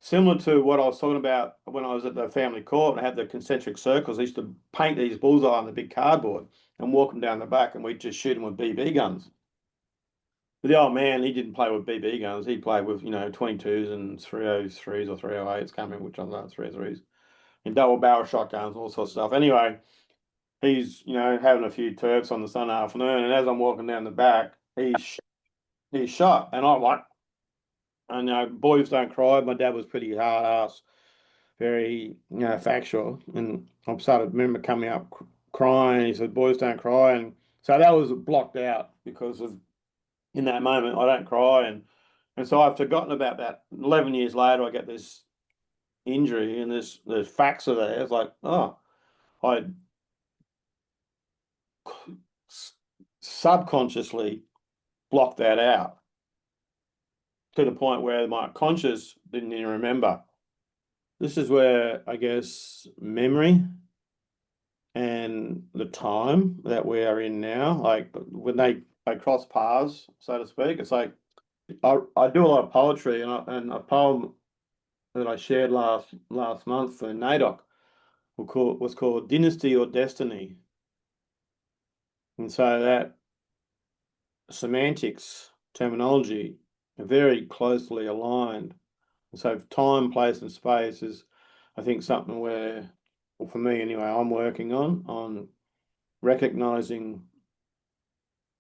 Similar to what I was talking about when I was at the family court and I had the concentric circles. I used to paint these bullseye on the big cardboard and walk them down the back and we'd just shoot them with BB guns. But the old man, he didn't play with BB guns. He played with, 22s and 303s or 308s, can't remember which ones are 303s, and double barrel shotguns, all sorts of stuff. Anyway, he's, having a few turps on the Sunday afternoon, and as I'm walking down the back, he's shot. And I'm like, boys don't cry. My dad was pretty hard ass, very, factual. And I remember coming up crying. He said, "Boys don't cry." And so that was blocked out because of, in that moment, I don't cry. And so I've forgotten about that. 11 years later, I get this injury and the facts are there. It's like, oh, I subconsciously blocked that out to the point where my conscious didn't even remember. This is where I guess memory and the time that we are in now, like when they cross paths, so to speak, it's like I do a lot of poetry and a poem that I shared last month for NAIDOC was called Dynasty or Destiny. And so that semantics, terminology are very closely aligned. And so time, place and space is, I think, something where, well, for me anyway, I'm working on recognizing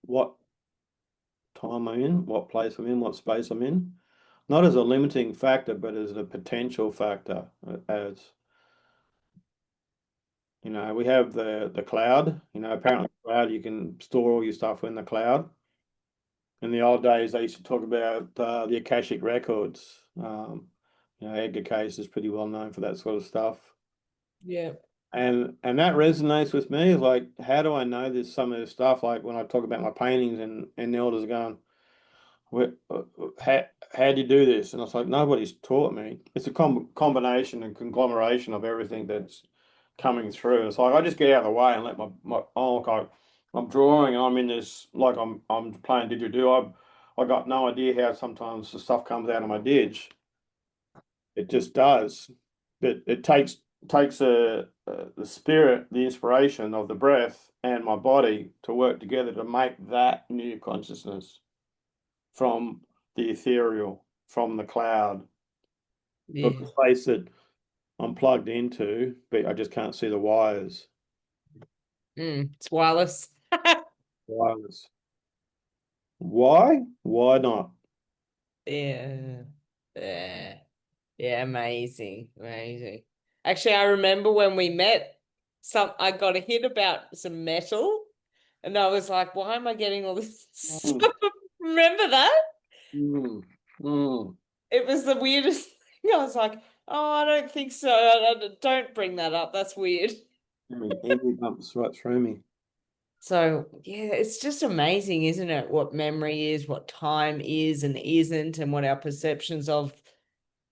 what time I'm in, what place I'm in, what space I'm in, not as a limiting factor, but as a potential factor. As we have the cloud. Apparently, the cloud you can store all your stuff in the cloud. In the old days, they used to talk about the Akashic records. Edgar Cayce is pretty well known for that sort of stuff. Yeah. And that resonates with me. Like, how do I know this? Some of this stuff, like when I talk about my paintings, and the elders are going, how do you do this? And it's like, nobody's taught me. It's a combination and conglomeration of everything that's coming through. It's like I just get out of the way and let I'm drawing and I'm in this, like I'm playing didgeridoo. I got no idea how sometimes the stuff comes out of my didge. It just does. But it takes the spirit, the inspiration of the breath and my body to work together to make that new consciousness from the ethereal, from the cloud, Yeah. from the space that I'm plugged into, but I just can't see the wires. It's wireless. wireless. Why? Why not? Yeah. Yeah. Yeah, amazing. Amazing. Actually, I remember when we met, I got a hit about some metal, and I was like, why am I getting all this stuff? Mm, Remember that? mm, mm. It was the weirdest thing. I was like, oh, I don't think so. Don't bring that up. That's weird. Emu bumps right through me. So, yeah, it's just amazing, isn't it? What memory is, what time is and isn't, and what our perceptions of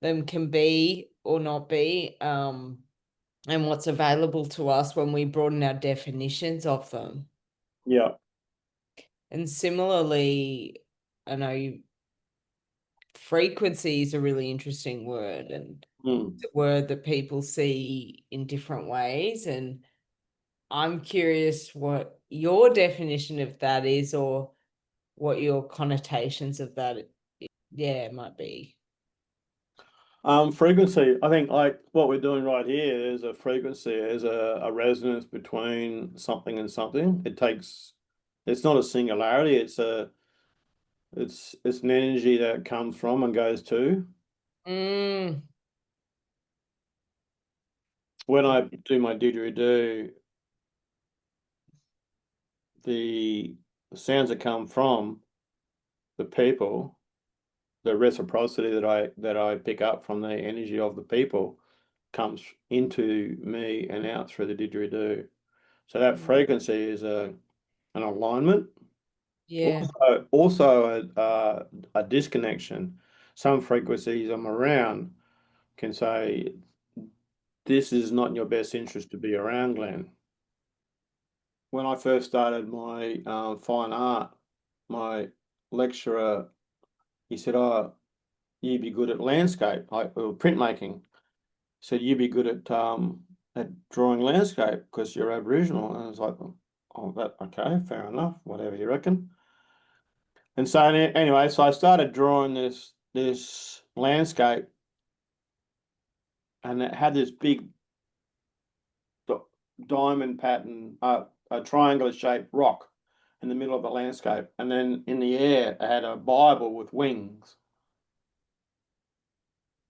them can be or not be, and what's available to us when we broaden our definitions of them. Yeah. And similarly, I know frequency is a really interesting word, and Mm. it's a word that people see in different ways. And I'm curious what your definition of that is, or what your connotations of that, yeah, might be. Frequency. I think like what we're doing right here is a frequency, is a resonance between something and something. It's not a singularity, it's an energy that comes from and goes to. Mm, When I do my didgeridoo, the sounds that come from the people, the reciprocity that I pick up from the energy of the people comes into me and out through the didgeridoo. So that frequency is an alignment. yeah. Also a disconnection. Some frequencies I'm around can say, this is not in your best interest to be around, Glenn. When I first started my fine art, my lecturer, he said, oh, you'd be good at landscape, like printmaking. He said, you'd be good at drawing landscape because you're Aboriginal. And I was like, oh, that okay, fair enough, whatever you reckon. And so anyway, so I started drawing this landscape, and it had this big diamond pattern, a triangular shaped rock in the middle of the landscape, and then in the air, it had a Bible with wings,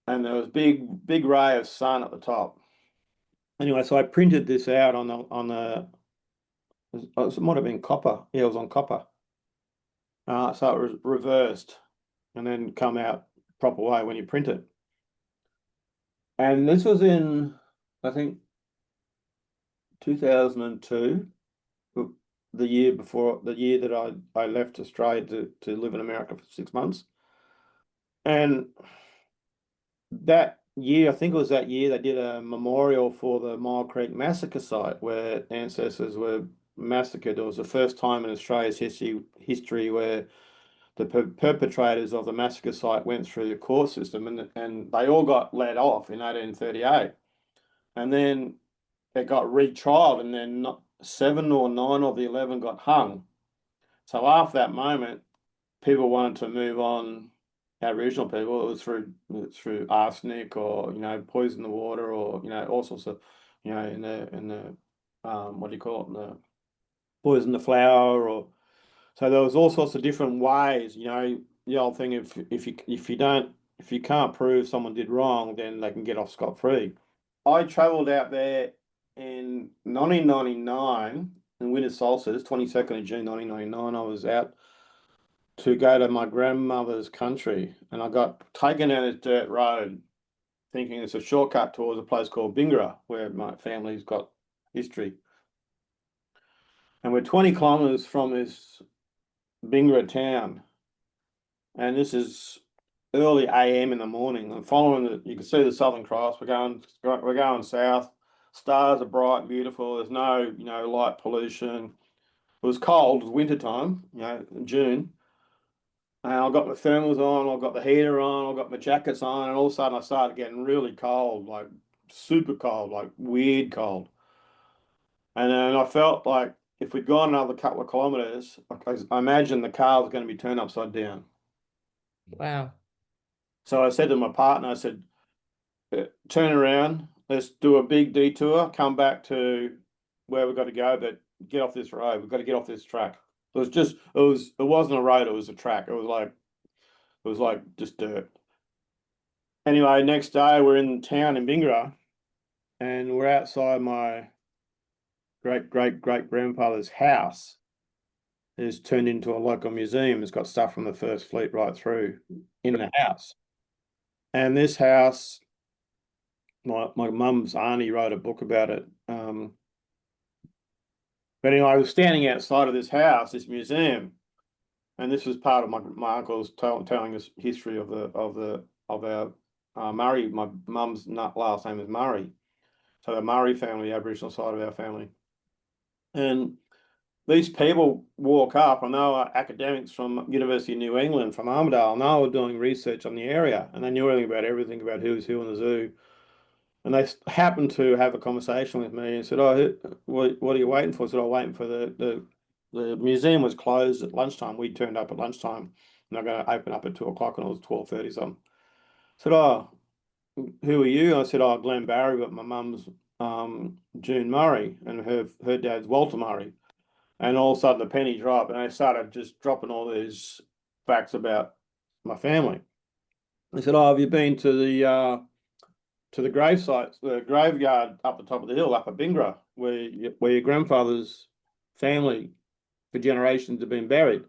and there was big ray of sun at the top. Anyway, so I printed this out it might have been copper. Yeah, it was on copper. So it was reversed and then come out proper way when you print it. And this was in, I think, 2002, the year before, the year that I left Australia to live in America for 6 months. And that year, I think it was that year, they did a memorial for the Mile Creek massacre site where ancestors were massacred. It was the first time in Australia's history where the perpetrators of the massacre site went through the court system, and they all got let off in 1838. And then it got retrialed, and then 7 or 9 of the 11 got hung. So after that moment, people wanted to move on. Aboriginal people, it was through arsenic, or poison the water, or all sorts of, in the what do you call it, the poison the flower, or so there was all sorts of different ways. The old thing, if you can't prove someone did wrong, then they can get off scot-free. I travelled out there in 1999 in winter solstice, 22nd of June 1999. I was out to go to my grandmother's country, and I got taken down this dirt road thinking it's a shortcut towards a place called Bingra, where my family's got history. And we're 20 kilometres from this Bingra town, and this is early AM in the morning. I'm following you can see the Southern Cross. We're going south. Stars are bright and beautiful. There's no, light pollution. It was cold. It was winter time, in June. And I got my thermals on, I got the heater on, I got my jackets on, and all of a sudden I started getting really cold, like super cold, like weird cold. And then I felt like if we'd gone another couple of kilometers, I imagine the car was going to be turned upside down. Wow. So I said to my partner, I said, turn around, let's do a big detour, come back to where we've got to go, but get off this road. We've got to get off this track. It wasn't a road, it was a track. It was like just dirt. Anyway, next day we're in town in Bingara and we're outside my great grandfather's house. It's turned into a local museum. It's got stuff from the First Fleet right through in the house. And this house, my mum's auntie wrote a book about it. But anyway, I was standing outside of this house, this museum, and this was part of my uncle's telling us history of our Murri. My mum's last name is Murri, so the Murri family, the Aboriginal side of our family, and these people walk up, and they were academics from University of New England, from Armidale, and they were doing research on the area, and they knew everything about who's who in the zoo. And they happened to have a conversation with me and said, "Oh, what are you waiting for?" I said, "I'm waiting for the museum was closed at lunchtime. We turned up at lunchtime, and they're going to open up at 2 o'clock, and it was 12:30 something." I said, "Oh, who are you?" I said, "Oh, Glenn Barry, but my mum's June Murri, and her dad's Walter Murri." And all of a sudden, the penny dropped, and I started just dropping all these facts about my family. I said, "Oh, have you been to the grave sites, the graveyard up the top of the hill, up at Bingara, where your grandfather's family for generations have been buried?"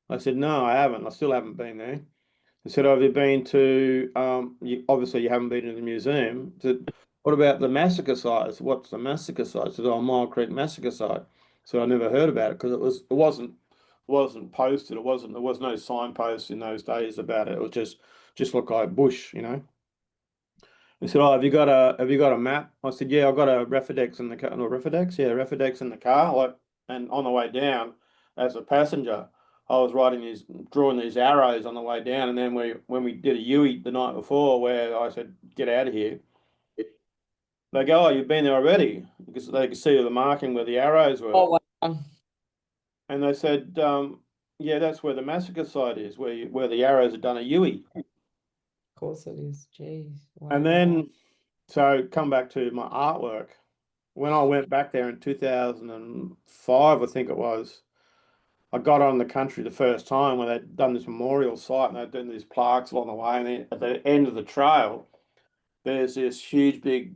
I said, "No, I haven't. I still haven't been there." I said, "Have you been to, obviously you haven't been to the museum." I said, "What about the massacre site?" I said, "What's the massacre site?" I said, "Oh, Mile Creek Massacre Site." So I never heard about it because it wasn't posted. There was no signpost in those days about it. It was just looked like bush, you know. He said, "Oh, have you got a map?" I said, "Yeah, I've got a Refidex in the car." No, Refidex, yeah, Refidex in the car. Like, and on the way down, as a passenger, I was drawing these arrows on the way down, and then when we did a Yui the night before, where I said, "Get out of here," they go, "Oh, you've been there already," because they could see the marking where the arrows were. Oh, wow. And they said, "Yeah, that's where the massacre site is, where the arrows had done a Yui." Of course it is. Jeez. Wow. And then, so come back to my artwork. When I went back there in 2005, I think it was, I got on the country the first time when they'd done this memorial site and they'd done these plaques along the way. And then at the end of the trail, there's this huge, big,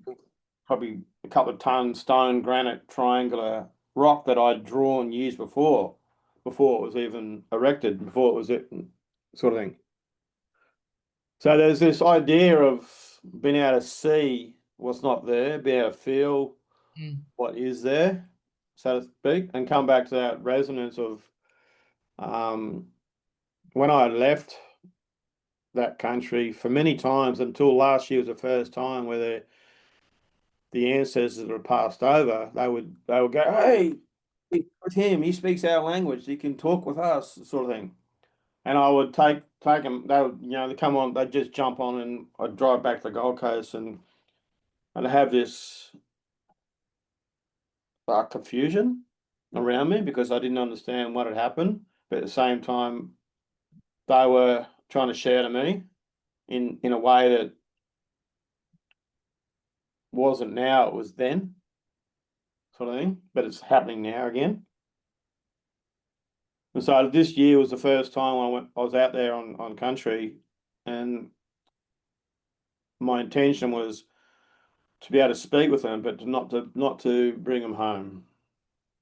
probably a couple of ton stone granite triangular rock that I'd drawn years before it was even erected, before it was it sort of thing. So there's this idea of being able to see what's not there, be able to feel what is there, so to speak, and come back to that resonance of when I left that country for many times until last year was the first time where the ancestors that had passed over, they would go, "Hey, with him, he speaks our language, he can talk with us," sort of thing. And I would take them, they would, they come on, they'd just jump on and I'd drive back to the Gold Coast and have this confusion around me because I didn't understand what had happened. But at the same time, they were trying to share to me in a way that wasn't now, it was then, sort of thing. But it's happening now again. And so this year was the first time I was out there on country, and my intention was to be able to speak with them, but not to bring them home,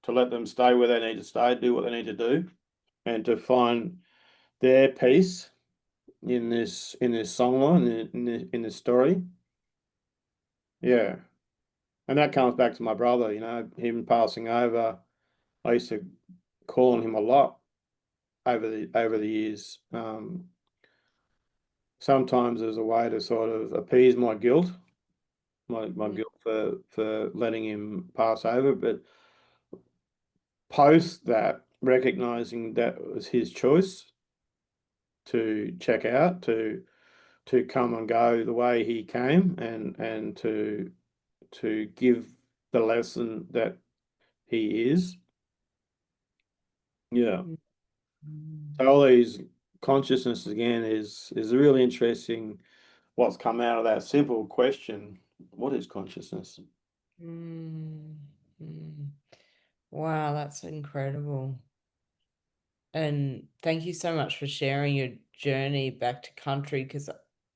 to let them stay where they need to stay, do what they need to do, and to find their peace in this songline, in this story. Yeah. And that comes back to my brother, him passing over. I used to call on him a lot over the years. Sometimes as a way to sort of appease my guilt, my guilt for letting him pass over, but post that, recognizing that it was his choice to check out, to come and go the way he came, and to give the lesson that he is. Yeah. So all these consciousness again is really interesting. What's come out of that simple question: what is consciousness? Wow, that's incredible. And thank you so much for sharing your journey back to country, because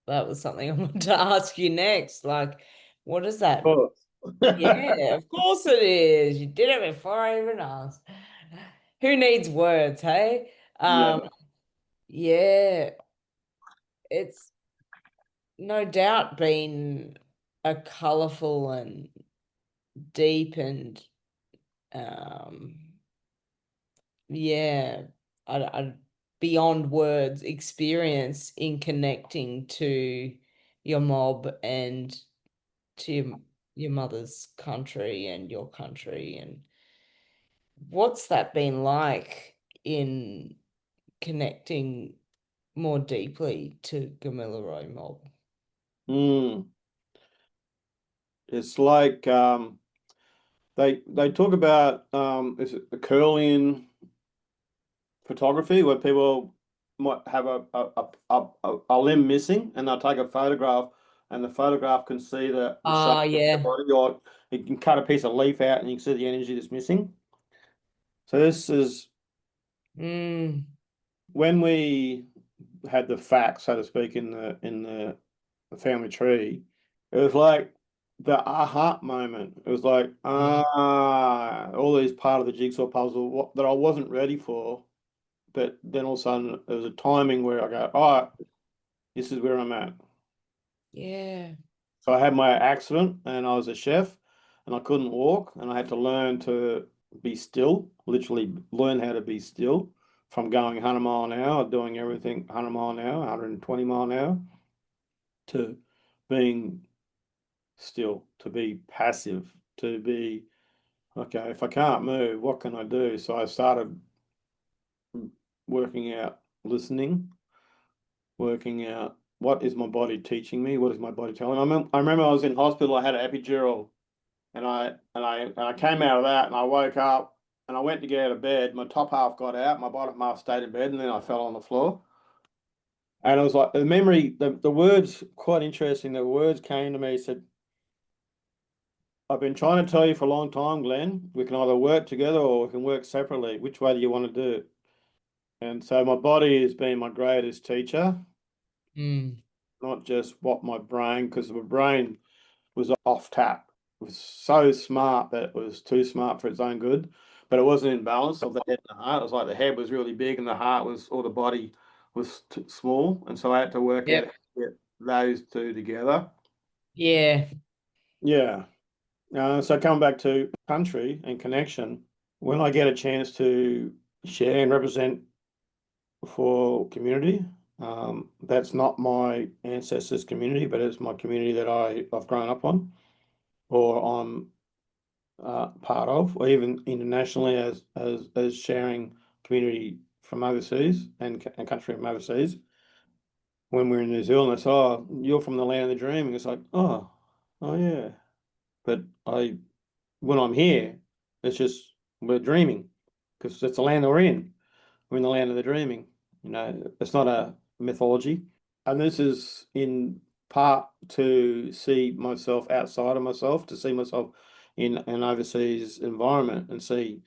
that was something I wanted to ask you next. Like, what does that? Cool. Yeah, of course it is. You did it before I even asked. Who needs words, hey? Yeah. Yeah, it's no doubt been a colourful and deep and um yeah, I beyond words experience in connecting to your mob and to your mother's country and your country. And what's that been like in connecting more deeply to Gamilaraay mob? Mm. It's like they talk about is it the curling photography where people might have a limb missing and they'll take a photograph and the photograph can see the shape Ah, of the yeah. body, or it can cut a piece of leaf out and you can see the energy that's missing. So this is Mm, when we had the facts, so to speak, in the family tree. It was like the aha moment. It was like yeah. all these part of the jigsaw puzzle that I wasn't ready for. But then all of a sudden, there was a timing where I go, all right, this is where I'm at. Yeah. So I had my accident and I was a chef and I couldn't walk and I had to learn to be still, literally learn how to be still from going 100 mile an hour, doing everything 100 mile an hour, 120 mile an hour, to being still, to be passive, to be, okay, if I can't move, what can I do? So I started working out listening, working out what is my body teaching me? What is my body telling me? I remember I was in hospital, I had an epidural and I came out of that and I woke up and I went to get out of bed. My top half got out, my bottom half stayed in bed, and then I fell on the floor. And it was like the memory, the words, quite interesting. The words came to me, said, I've been trying to tell you for a long time, Glenn, we can either work together or we can work separately. Which way do you want to do it? And so my body has been my greatest teacher, Mm, not just what my brain, because my brain was off tap. It was so smart that it was too smart for its own good, but it wasn't in balance of the head and the heart. It was like the head was really big and the heart was, or the body was small. And so I had to work out yep. how to get those two together. Yeah. Yeah. So coming back to country and connection, when I get a chance to share and represent for community, that's not my ancestors' community, but it's my community that I've grown up on, or I'm part of, or even internationally as sharing community from overseas and country from overseas. When we're in New Zealand, it's, oh, you're from the land of the dream, and it's like, oh yeah, but when I'm here, it's just we're dreaming because it's the land that we're in. We're in the land of the dreaming. It's not a mythology. And this is in part to see myself outside of myself, to see myself in an overseas environment and see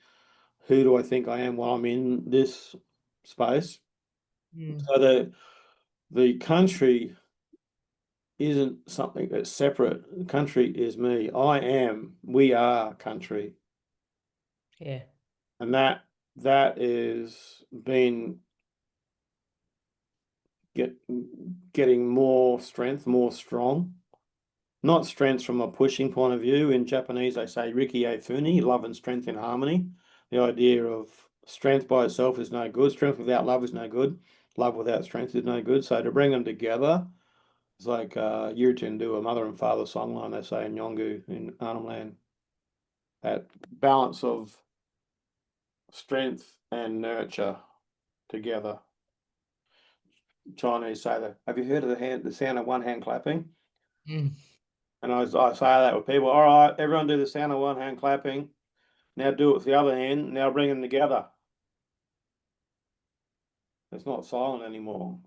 who do I think I am while I'm in this space. Mm, So the country isn't something that's separate. The country is me. We are country. yeah. And that is been get getting more strength, more strong. Not strength from a pushing point of view. In Japanese, they say Riki e Funi, love and strength in harmony. The idea of strength by itself is no good. Strength without love is no good. Love without strength is no good. So to bring them together, it's like Yurtin do a mother and father songline, they say in Yongu in Arnhem Land. That balance of strength and nurture together. Chinese say that. Have you heard of the sound of one hand clapping? Mm, And I say that with people. All right, everyone do the sound of one hand clapping. Now do it with the other hand. Now bring them together. It's not silent anymore.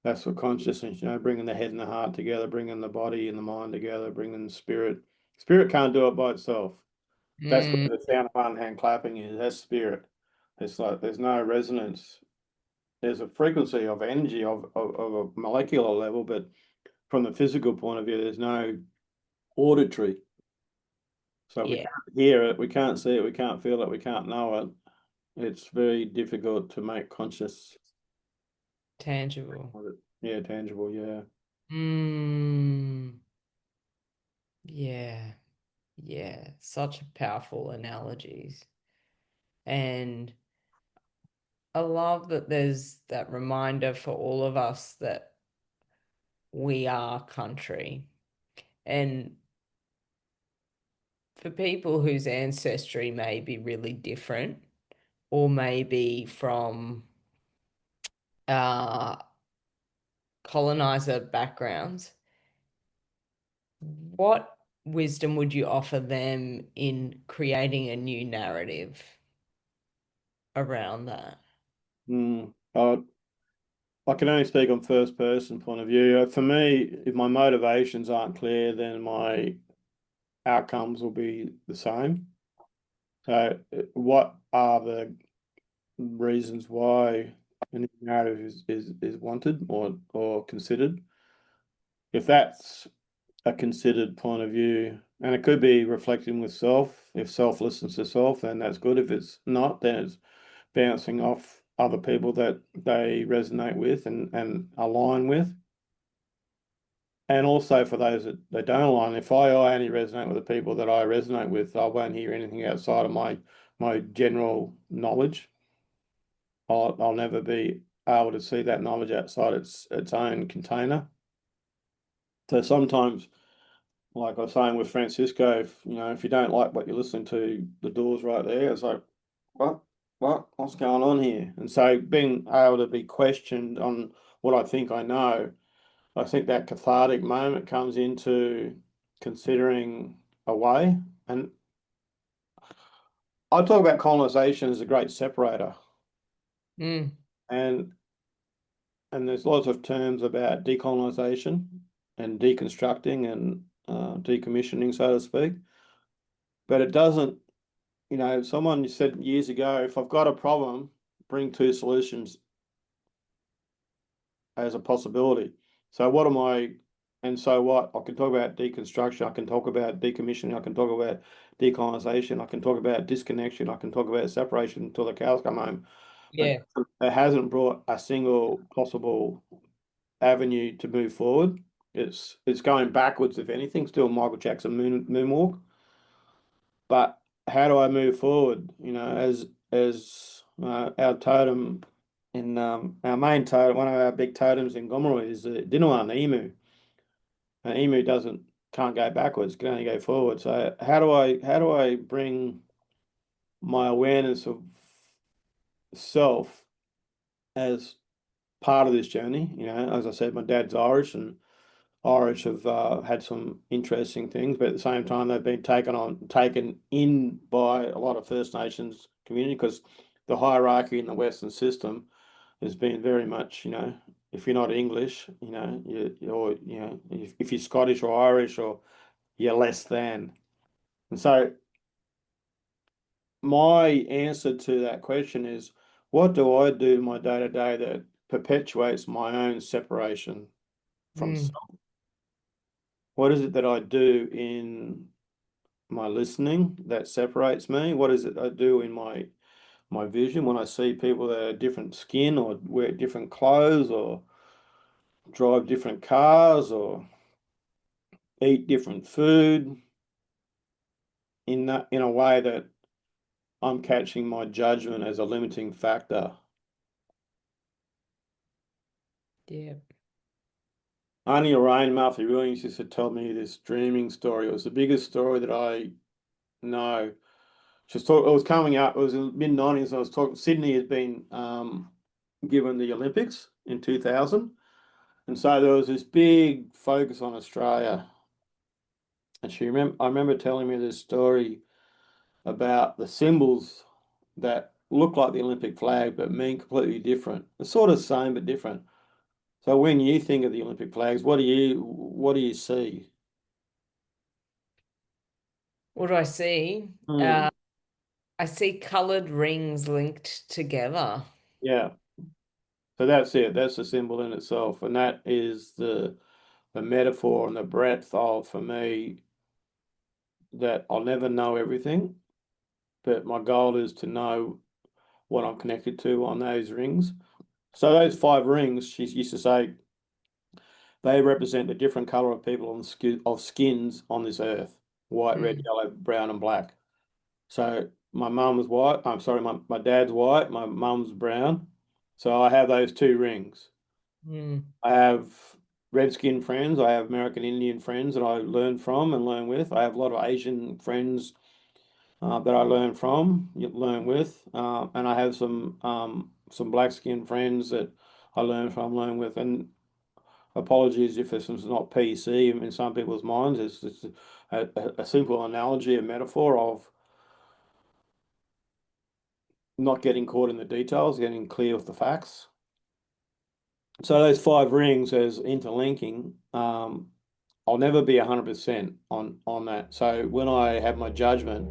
That's what consciousness, bringing the head and the heart together, bringing the body and the mind together, bringing the spirit. Spirit can't do it by itself. That's mm, where the sound of one hand clapping is. That's spirit. It's like there's no resonance. There's a frequency of energy of a molecular level, but from the physical point of view, there's no auditory. So we Yeah, can't hear it, we can't see it, we can't feel it, we can't know it. It's very difficult to make conscious tangible. of it. Yeah, tangible, yeah. Mm, yeah, yeah. Such powerful analogies. And I love that there's that reminder for all of us that we are country. And for people whose ancestry may be really different, or maybe from uh, colonizer backgrounds, what wisdom would you offer them in creating a new narrative around that? Mm. I can only speak on first person point of view. For me, if my motivations aren't clear, then my outcomes will be the same. So, what are the reasons why a new narrative is wanted or considered? If that's a considered point of view, and it could be reflecting with self. If self listens to self, then that's good. If it's not, then it's bouncing off other people that they resonate with and align with. And also for those that they don't align, if I only resonate with the people that I resonate with, I won't hear anything outside of my general knowledge. I'll never be able to see that knowledge outside its own container. So sometimes, like I was saying with Francisco, if you don't like what you're listening to, the door's right there. It's like, what, what's going on here? And so being able to be questioned on what I think I know, I think that cathartic moment comes into considering a way. And I talk about colonization as a great separator, Mm, and there's lots of terms about decolonization and deconstructing and decommissioning, so to speak. But it doesn't, someone said years ago, if I've got a problem, bring two solutions as a possibility. So what am I, and so what? I can talk about deconstruction, I can talk about decommissioning, I can talk about decolonization, I can talk about disconnection, I can talk about separation until the cows come home. But yeah, it hasn't brought a single possible avenue to move forward. It's going backwards, if anything, still Michael Jackson moonwalk. But how do I move forward? As our totem in our main totem, one of our big totems in Gomeroi is the Dinawan, emu. An emu can't go backwards, can only go forward. So how do I bring my awareness of self as part of this journey? As I said, my dad's Irish, and Irish have had some interesting things, but at the same time, they've been taken in by a lot of First Nations community, because the hierarchy in the Western system has been very much, if you're not English, if you're Scottish or Irish, or you're less than. And so my answer to that question is, what do I do in my day to day that perpetuates my own separation from mm. self? What is it that I do in my listening that separates me? What is it I do in my vision when I see people that are different skin, or wear different clothes, or drive different cars, or eat different food, in a way that I'm catching my judgment as a limiting factor? Yeah. Only Lorraine Murphy Williams used to tell me this dreaming story. It was the biggest story that I know. It was coming up, it was in the mid-90s. I was talking, Sydney had been given the Olympics in 2000. And so there was this big focus on Australia. And I remember telling me this story about the symbols that look like the Olympic flag but mean completely different. They're sort of the same but different. So when you think of the Olympic flags, what do you see? What do I see? Hmm. I see coloured rings linked together. Yeah. So that's it. That's the symbol in itself. And that is the metaphor and the breadth of, for me, that I'll never know everything, but my goal is to know what I'm connected to on those rings. So those 5 rings, she used to say, they represent the different color of people on the skins on this earth: white, red, Mm. yellow, brown, and black. So my mum was white. I'm sorry, my dad's white. My mum's brown. So I have those 2 rings. Mm. I have red skin friends. I have American Indian friends that I learn from and learn with. I have a lot of Asian friends that I learn from, learn with, and I have some black skin friends that I learn from, learn with. And apologies if this is not PC in some people's minds. It's a simple analogy, a metaphor of not getting caught in the details, getting clear with the facts. So those 5 rings as interlinking, I'll never be 100% on that. So when I have my judgment,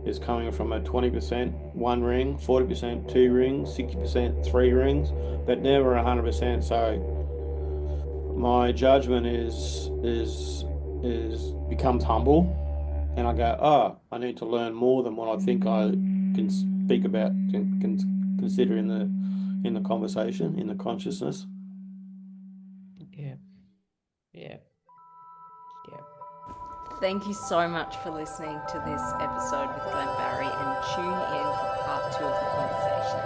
is coming from a 20% 1 ring, 40% 2 rings, 60% 3 rings, but never 100%. So my judgment is becomes humble, and I go, oh, I need to learn more than what I think I can speak about, can consider in the conversation, in the consciousness. Yeah. Yeah. Yeah. Thank you so much for listening to this episode with Glenn Barry, and tune in for part 2 of the conversation.